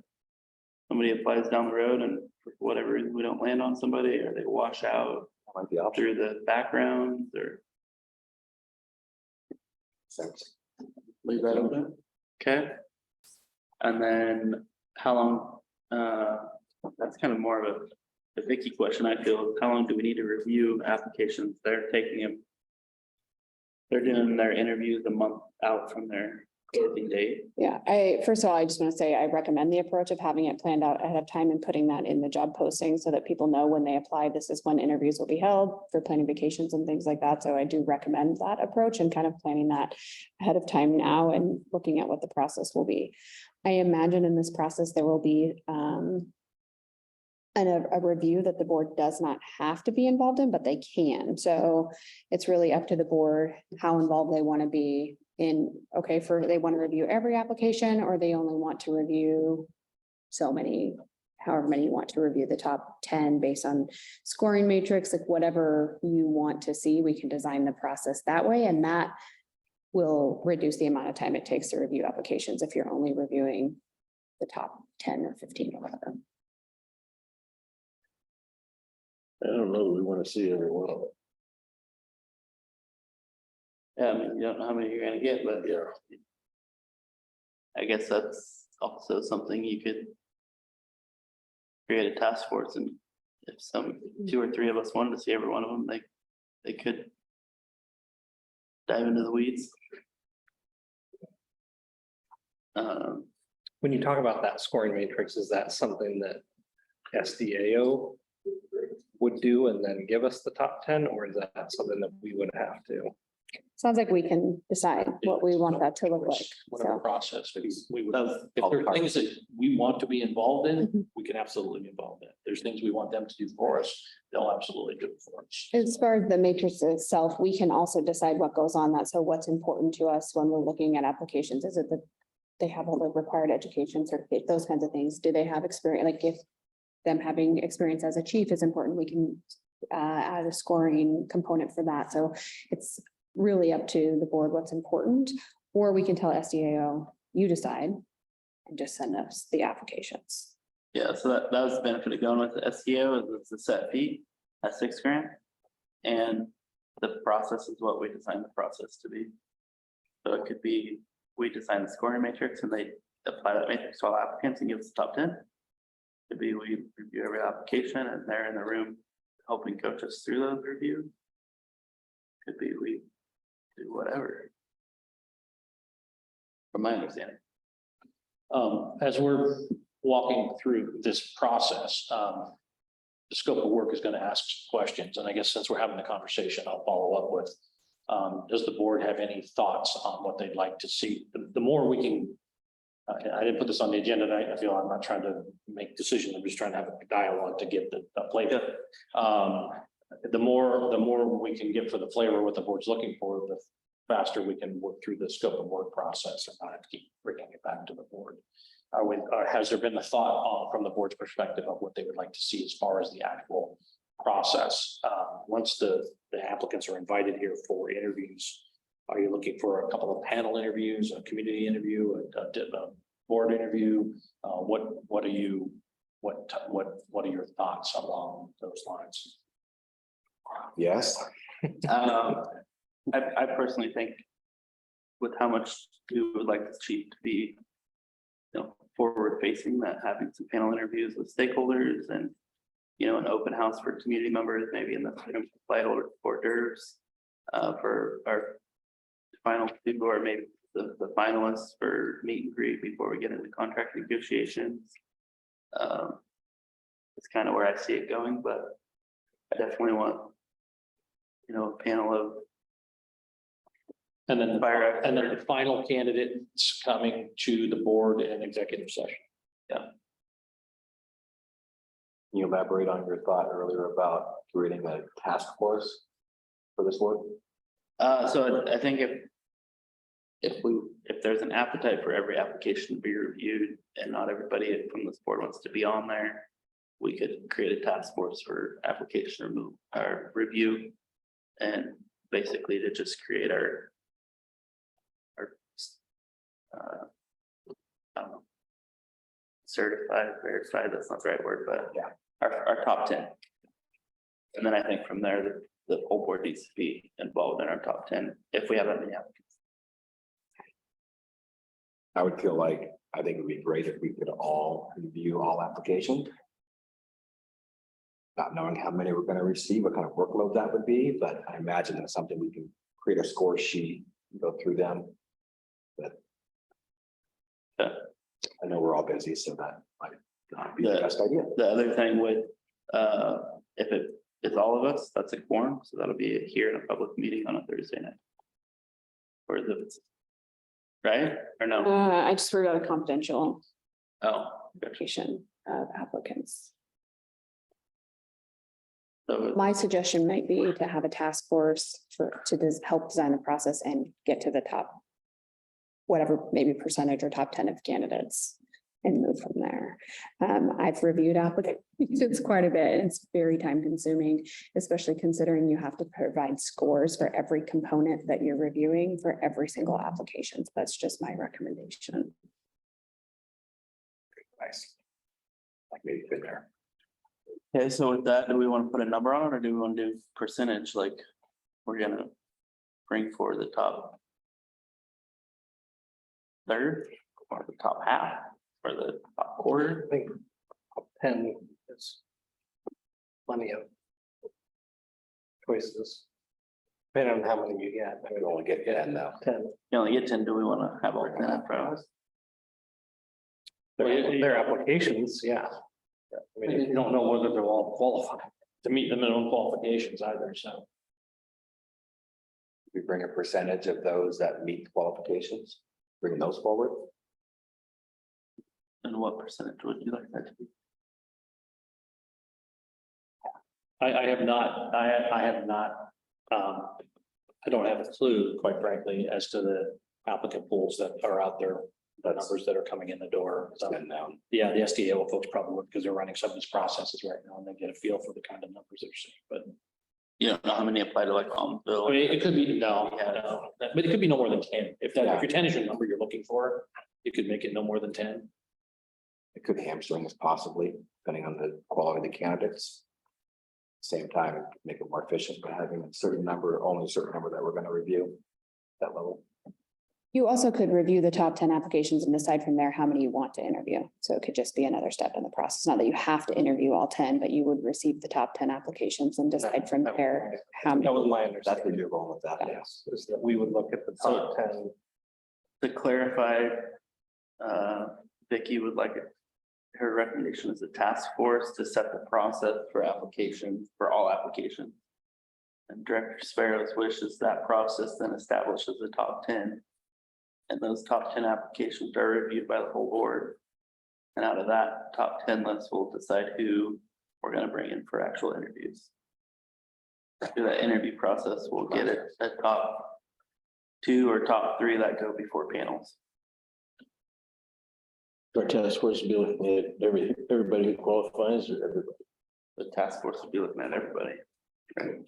somebody applies down the road and for whatever reason we don't land on somebody or they wash out That might be option. through the backgrounds or Sense. leave that open? Okay. And then how long, that's kind of more of a Vicky question, I feel. How long do we need to review applications? They're taking them. They're doing their interviews a month out from their closing date. Yeah, first of all, I just want to say I recommend the approach of having it planned out ahead of time and putting that in the job posting so that people know when they apply, this is when interviews will be held for planning vacations and things like that. So I do recommend that approach and kind of planning that ahead of time now and looking at what the process will be. I imagine in this process, there will be a review that the board does not have to be involved in, but they can. So it's really up to the board how involved they want to be in, okay, they want to review every application, or they only want to review so many, however many you want to review, the top 10 based on scoring matrix, like whatever you want to see, we can design the process that way. And that will reduce the amount of time it takes to review applications if you're only reviewing the top 10 or 15 or whatever. I don't know, we want to see every one of them. Yeah, I mean, you don't know how many you're gonna get, but Yeah. I guess that's also something you could create a task force, and if two or three of us wanted to see every one of them, they could dive into the weeds. When you talk about that scoring matrix, is that something that SDAO would do and then give us the top 10, or is that something that we would have to? Sounds like we can decide what we want that to look like. Whatever So, process, we would, That's if there are things that we want to be involved in, Mhm. we can absolutely be involved in. If there's things we want them to do for us, they'll absolutely do it for us. as far as the matrix itself, we can also decide what goes on that. So what's important to us when we're looking at applications? Is it that they have all the required education certificate, those kinds of things? Do they have experience? Like if them having experience as a chief is important, we can add a scoring component for that. So it's really up to the board what's important, or we can tell SDAO, you decide, and just send us the applications. Yeah, so that was the benefit of going with the SEO, is it's a set fee at $6,000. And the process is what we designed the process to be. So it could be, we design the scoring matrix and they apply that matrix to all applicants and give us the top 10. Could be we review every application and they're in the room helping coach us through those reviews. Could be we do whatever. From my understanding. As we're walking through this process, the scope of work is going to ask questions. And I guess since we're having the conversation, I'll follow up with, does the board have any thoughts on what they'd like to see? The more we can, I didn't put this on the agenda tonight. I feel I'm not trying to make decisions. I'm just trying to have a dialogue to get the flavor. The more we can get for the flavor, what the board's looking for, the faster we can work through the scope of work process and not have to keep bringing it back to the board. Has there been a thought from the board's perspective of what they would like to see as far as the actual process? Once the applicants are invited here for interviews, are you looking for a couple of panel interviews, a community interview, a board interview? What are your thoughts along those lines? Yes. I personally think with how much we would like the chief to be, forward facing, that having some panel interviews with stakeholders and, an open house for community members, maybe in the flight over hors d'oeuvres for our final two, or maybe the finalists for meet and greet before we get into contract negotiations. It's kind of where I see it going, but I definitely want, a panel of. And then the final candidates coming to the board in executive session. Can you elaborate on your thought earlier about creating a task force for this work? So I think if there's an appetite for every application to be reviewed and not everybody from this board wants to be on there, we could create a task force for application review and basically to just create our I don't know, verified, that's not the right word, but yeah, our top 10. And then I think from there, the whole board needs to be involved in our top 10 if we have that many applicants. I would feel like, I think it would be great if we could all review all applications. Not knowing how many we're going to receive, what kind of workload that would be, but I imagine that's something we can create a score sheet, go through them. But I know we're all busy, so that might not be the best idea. The other thing would, if it is all of us, that's a quorum, so that'll be here in a public meeting on a Thursday night. Or right, or no? I just worried about a confidential Oh, application of applicants. so My suggestion might be to have a task force to help design the process and get to the top, whatever, maybe percentage or top 10 of candidates and move from there. I've reviewed applications quite a bit. And it's very time consuming, especially considering you have to provide scores for every component that you're reviewing for every single application. So that's just my recommendation. Nice. Like maybe been there. okay, so with that, do we want to put a number on it or do we want to do percentage? Like we're gonna bring for the top third or the top half or the top quarter? I think 10 is plenty of choices. Depending on how many you get. We only get 10 now. 10. You only get 10, do we want to have all 10 in front of us? Their applications, yeah. I mean, You don't know whether they're all qualified to meet the minimum qualifications either, so. We bring a percentage of those that meet qualifications, bring those forward. And what percentage would you like that to be? I have not, I don't have a clue, quite frankly, as to the applicant pools that are out there, the numbers that are coming in the door. So, yeah, the SDA folks probably would, because they're running some of these processes right now and they get a feel for the kind of numbers they're seeing, but. You don't know how many apply to like McMinnville? I mean, it could be, no, but it could be no more than 10. If your 10 is your number you're looking for, you could make it no more than 10. It could hamstring us possibly, depending on the quality of the candidates. Same time, make it more efficient by having a certain number, only a certain number that we're going to review that level. You also could review the top 10 applications and decide from there how many you want to interview. So it could just be another step in the process. Not that you have to interview all 10, but you would receive the top 10 applications and decide from there how many. that was my That's understanding. where you're going with that, yes. Is that we would look at the top 10. To clarify, Vicky would like her recommendation is a task force to set the process for applications, for all applications. And Director Sparrow's wish is that process then establishes the top 10. And those top 10 applications are reviewed by the whole board. And out of that top 10 list, we'll decide who we're gonna bring in for actual interviews. Through that interview process, we'll get a top 2 or top 3 that go before panels. Our task force will be looking at everybody who qualifies or everybody. The task force will be looking at everybody.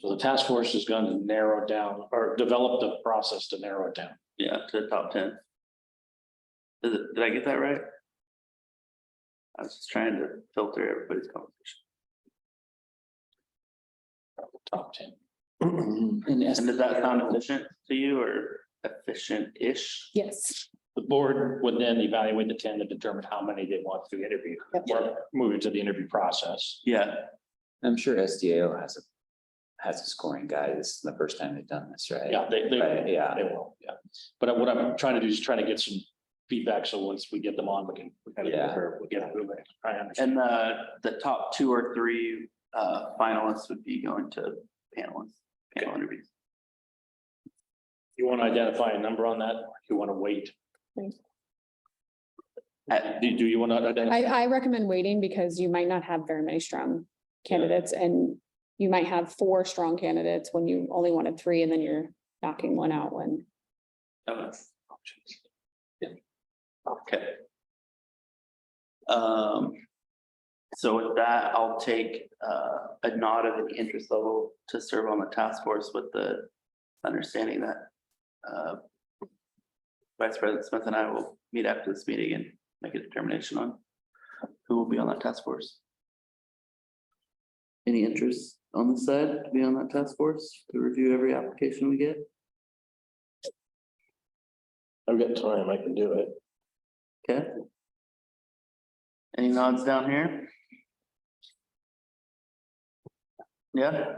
So the task force is going to narrow down or develop the process to narrow it down. Yeah, to the top 10. Did I get that right? I was just trying to filter everybody's conversation. Top 10. And does that sound efficient to you or efficient-ish? Yes. The board would then evaluate the 10 to determine how many they want to interview. Yep. Or move into the interview process. Yeah, I'm sure SDAO has a scoring guide. This is the first time they've done this, right? Yeah, they Right, will. yeah. They will, yeah. But what I'm trying to do is try to get some feedback. So once we get them on, we kind of, Yeah. we get it moving. I understand. and the top 2 or 3 finalists would be going to panel interviews. You want to identify a number on that? Or you want to wait? Do you want to identify? I recommend waiting because you might not have very many strong candidates and you might have 4 strong candidates when you only wanted 3 and then you're knocking one out when. Okay. So with that, I'll take a nod of the interest level to serve on the task force with the understanding that Vice President Smith and I will meet after this meeting and make a determination on who will be on that task force. Any interest on the side to be on that task force to review every application we get? I've got time, I can do it. Okay. Any nods down here? Yeah?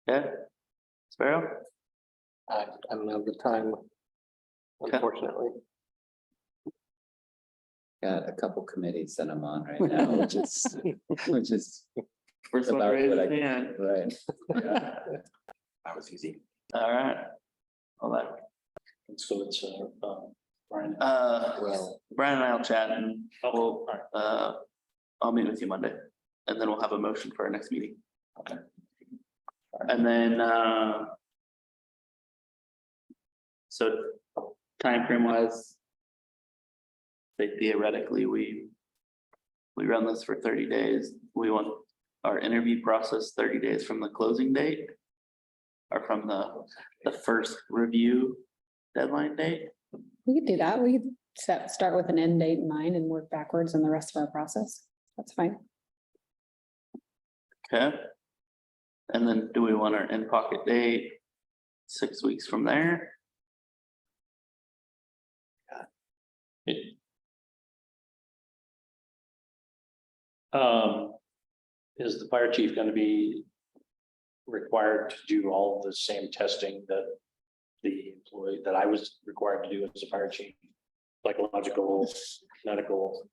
Yeah? Sparrow? I don't have the time, unfortunately. Got a couple committees that I'm on right now, which is First one About raise what I- his hand. right. That was easy. All right. All that. So it's, Brian. Well, Brian and I will chat and we'll, I'll meet with you Monday. And then we'll have a motion for our next meeting. Okay. And then, so timeframe wise, say theoretically, we run this for 30 days. We want our interview process 30 days from the closing date or from the first review deadline date. We could do that. We could start with an end date in mind and work backwards in the rest of our process. That's fine. Okay. And then do we want our in pocket date 6 weeks from there? Is the fire chief going to be required to do all the same testing that the employee that I was required to do as a fire chief? Psychological, medical,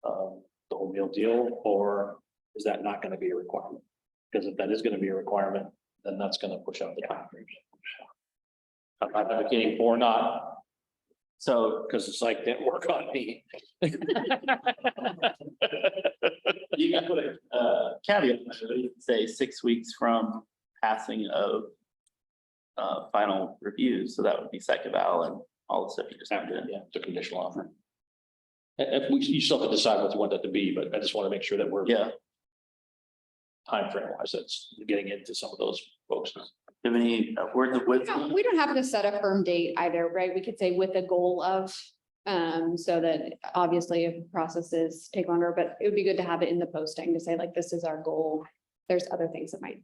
the whole deal, or is that not going to be a requirement? Because if that is going to be a requirement, then that's going to push out the time frame. I'm not advocating for not, So because it's like, didn't work on me. you can put a caveat, you could say 6 weeks from passing of final review, so that would be second eval and all the stuff you just mentioned. Yeah, it's a conditional offer. If we, you still have to decide what you want that to be, but I just want to make sure that we're. Yeah, Time frame wise, that's getting into some of those folks. have any words of wisdom? We don't have to set a firm date either, right? We could say with a goal of, so that obviously if processes take longer, but it would be good to have it in the posting to say like, this is our goal. There's other things that might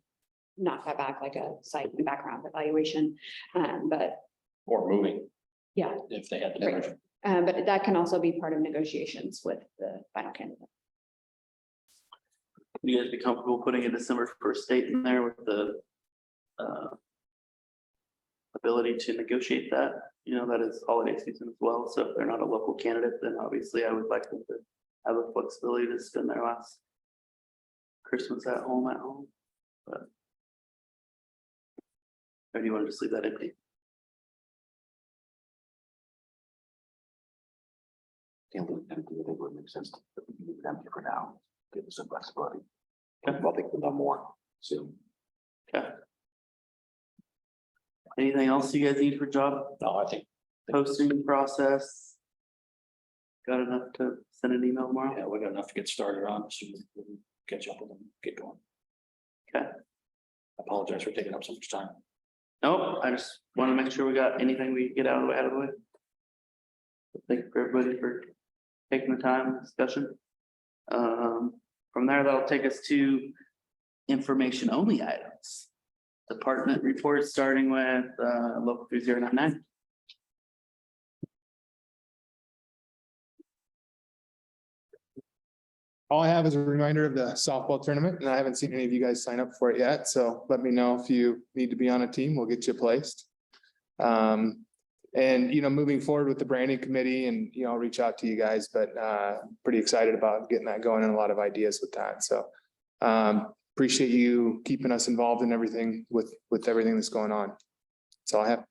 knock that back, like a site and background evaluation, but Or moving. Yeah. If they had to. Right. But that can also be part of negotiations with the final candidate. Would you guys be comfortable putting a December 1st date in there with the ability to negotiate that? You know, that is holiday season as well, so if they're not a local candidate, then obviously I would like them to have the flexibility to spend their last Christmas at home, but. Or do you want to just leave that empty? Can't leave it empty. I think it would make sense to leave it empty for now. Give us some flexibility. Well, they can know more soon. Okay. Anything else you guys need for job No, I think, posting process? Got enough to send an email tomorrow? yeah, we got enough to get started on, so we can catch up with them, get going. Okay. I apologize for taking up so much time. Nope, I just want to make sure we got anything we can get out of the way. Thank you for everybody for taking the time and discussion. From there, that'll take us to information only items. Department reports, starting with local 3099. All I have is a reminder of the softball tournament, and I haven't seen any of you guys sign up for it yet, so let me know if you need to be on a team, we'll get you placed. And, moving forward with the branding committee and, I'll reach out to you guys, but pretty excited about getting that going and a lot of ideas with that, so. Appreciate you keeping us involved in everything with everything that's going on. That's all I have.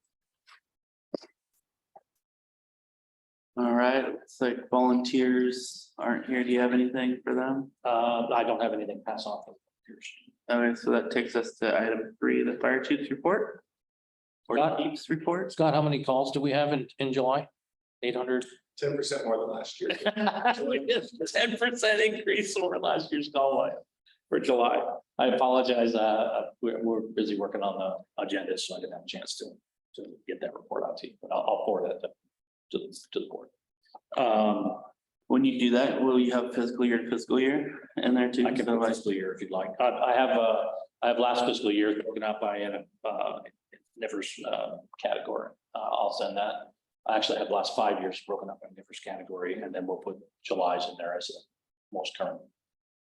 All right, it's like volunteers aren't here. Do you have anything for them? I don't have anything to pass off. Okay, so that takes us to item 3, the fire chief's report. Or Scott? chief's report. Scott, how many calls do we have in July? 800? 10% more than last year. 10% increase over last year's call volume for July. I apologize. We're busy working on the agenda, so I didn't have a chance to get that report out to you, but I'll forward that to the board. When you do that, will you have fiscal year in there too? I can put fiscal year if you'd like. I have last fiscal year broken out by NIFRS category. I'll send that. I actually have last 5 years broken up by NIFRS category, and then we'll put July's in there as the most current.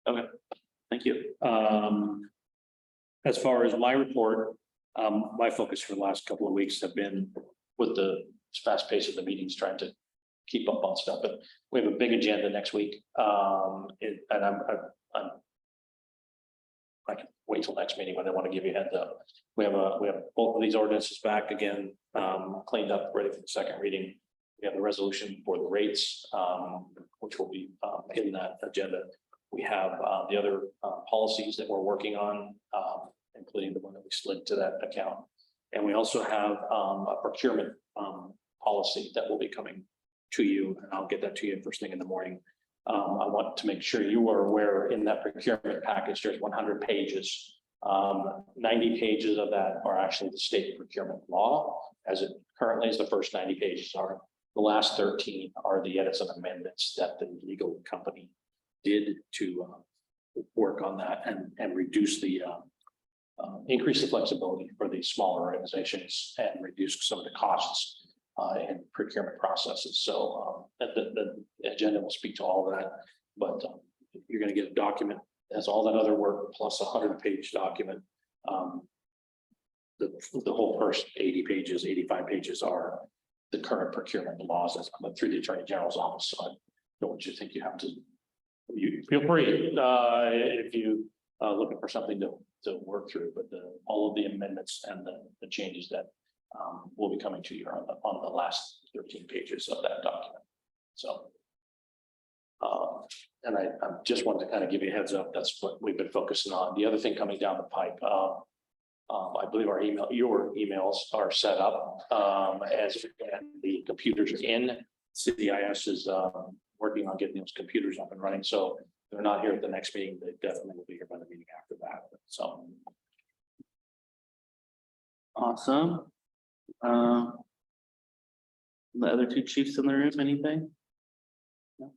Okay, thank you. As far as my report, my focus for the last couple of weeks have been with the fast pace of the meetings, trying to keep up on stuff, but we have a big agenda next week. And I can wait till next meeting, but I want to give you a heads up. We have both of these ordinances back again, cleaned up, ready for the second reading. We have the resolution for the rates, which will be in that agenda. We have the other policies that we're working on, including the one that we slid to that account. And we also have a procurement policy that will be coming to you, and I'll get that to you first thing in the morning. I want to make sure you are aware in that procurement package, there's 100 pages. 90 pages of that are actually the state procurement law, as it currently is. The first 90 pages are. The last 13 are the edits and amendments that the legal company did to work on that and reduce the increase the flexibility for the smaller organizations and reduce some of the costs in procurement processes. So the agenda will speak to all of that, but you're going to get a document as all that other work plus a 100-page document. The whole first 80 pages, 85 pages are the current procurement laws that's come through the Attorney General's office. So I don't want you to think you have to. You feel free if you looking for something to work through, but all of the amendments and the changes that will be coming to you on the last 13 pages of that document. So, and I just wanted to kind of give you a heads up. That's what we've been focusing on. The other thing coming down the pipe, I believe your emails are set up as the computers are in. CIS is working on getting those computers up and running. So if they're not here at the next meeting, they definitely will be here by the meeting after that. So. Awesome. The other two chiefs in the room, anything? No?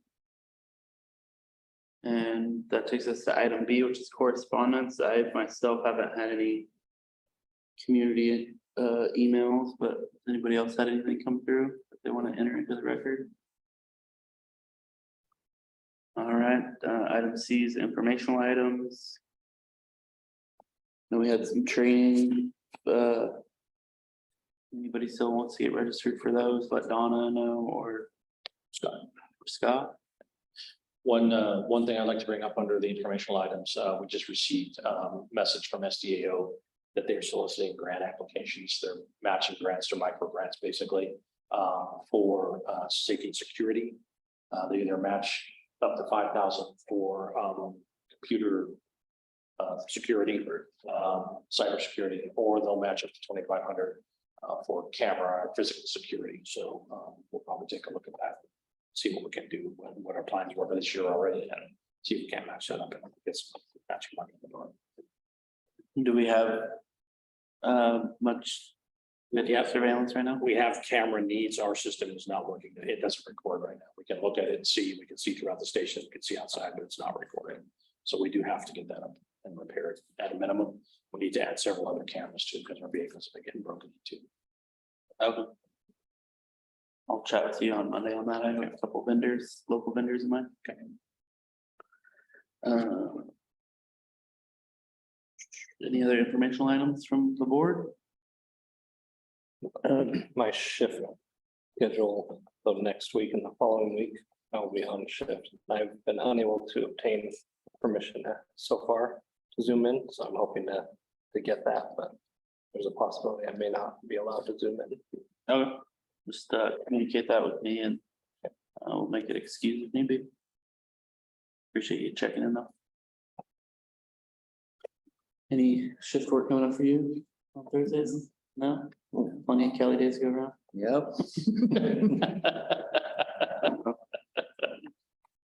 And that takes us to item B, which is correspondence. I myself haven't had any community emails, but anybody else had anything come through that they want to enter into the record? All right, item C is informational items. Then we had some training. Anybody still wants to get registered for those, let Donna know or Scott. One thing I'd like to bring up under the informational items, we just received a message from SDAO that they're soliciting grant applications. They're matching grants to micro grants, basically, for safety and security. They either match up to 5,000 for computer security or cybersecurity, or they'll match up to 2,500 for camera or physical security. So we'll probably take a look at that, see what we can do, what our plans were for this year already, and see if we can match that up and get some matching money in the door. Do we have much video surveillance right now? We have camera needs. Our system is not working. It doesn't record right now. We can look at it and see, we can see throughout the station, we can see outside, but it's not recording. So we do have to get that up and repaired at a minimum. We need to add several other cameras too, because our vehicles are getting broken into. Okay. I'll chat with you on Monday on that. I have a couple vendors, local vendors in mind. Okay. Any other informational items from the board? My shift schedule of next week and the following week, I will be on shift. I've been unable to obtain permission so far to zoom in, so I'm hoping to get that, but there's a possibility I may not be allowed to zoom in. Okay, just communicate that with me and we'll make it excused if need be. Appreciate you checking in though. Any shift work coming up for you on Thursdays? No? Plenty of Kelly days to go around? Yep.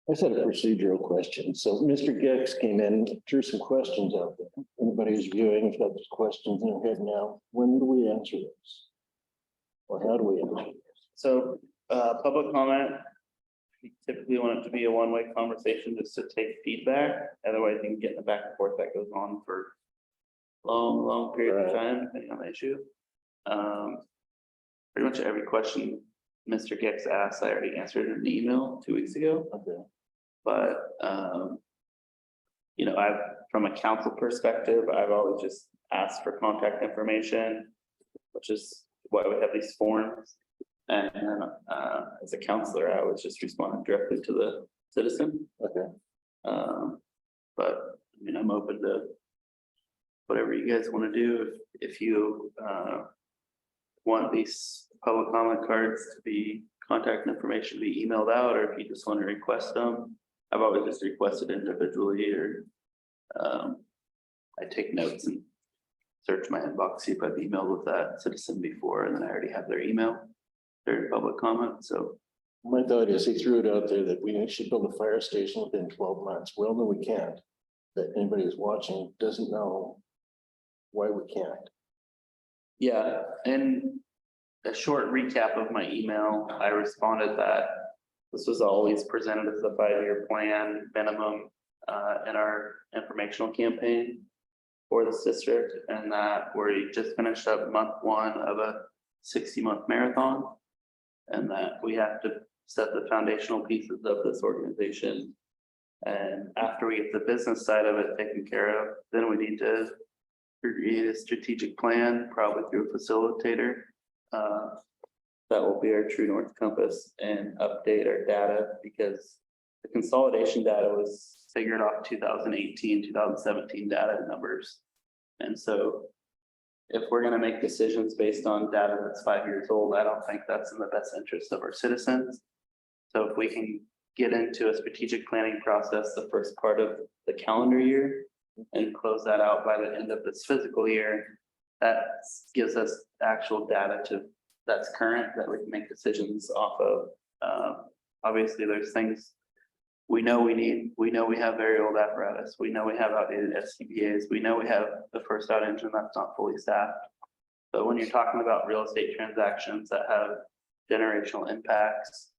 I just had a procedural question. So Mr. Gex came in, threw some questions out there. Anybody who's viewing, has got those questions in their head now. When do we answer this? Or how do we answer this? So, public comment. We typically want it to be a one-way conversation just to take feedback. Otherwise, you can get in the back and forth that goes on for long period of time, depending on the issue. Pretty much every question Mr. Gex asked, I already answered in an email 2 weeks ago. Okay. But, you know, from a council perspective, I've always just asked for contact information, which is why we have these forms. And as a counselor, I was just responding directly to the citizen. Okay. But I mean, I'm open to whatever you guys want to do. If you want these public comment cards to be contact information to be emailed out, or if you just want to request them, I've always just requested individually, or I take notes and search my inbox, see if I've emailed with that citizen before, and then I already have their email during public comment. So My thought is he threw it out there that we should build a fire station within 12 months. Well, no, we can't. That anybody who's watching doesn't know why we can't. yeah, and a short recap of my email, I responded that this was always presented as a 5-year plan minimum in our informational campaign for this district, and that we just finished up month 1 of a 60-month marathon, and that we have to set the foundational pieces of this organization. And after we get the business side of it taken care of, then we need to create a strategic plan, probably through a facilitator. That will be our true north compass, and update our data, because the consolidation data was figured off 2018, 2017 data numbers. And so if we're going to make decisions based on data that's 5 years old, I don't think that's in the best interest of our citizens. So if we can get into a strategic planning process the first part of the calendar year and close that out by the end of this fiscal year, that gives us actual data that's current, that we can make decisions off of. Obviously, there's things we know we need. We know we have very old apparatus. We know we have outdated SCBA's. We know we have the first out engine that's not fully staffed. But when you're talking about real estate transactions that have generational impacts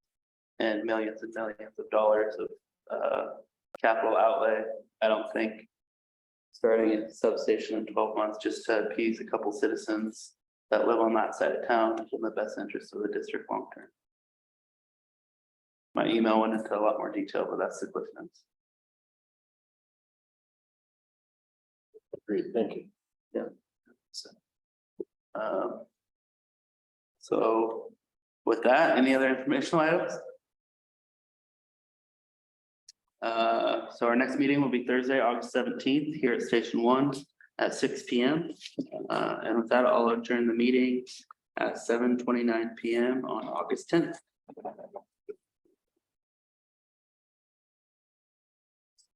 and millions and millions of dollars of capital outlay, I don't think starting a substation in 12 months just to appease a couple citizens that live on that side of town is in the best interest of the district long term. My email went into a lot more detail, but that's the cliff notes. Agreed, thank you. Yeah. So with that, any other informational items? So our next meeting will be Thursday, August 17th, here at Station 1 at 6 p.m. And with that, I'll adjourn the meeting at 7:29 p.m. on August 10th.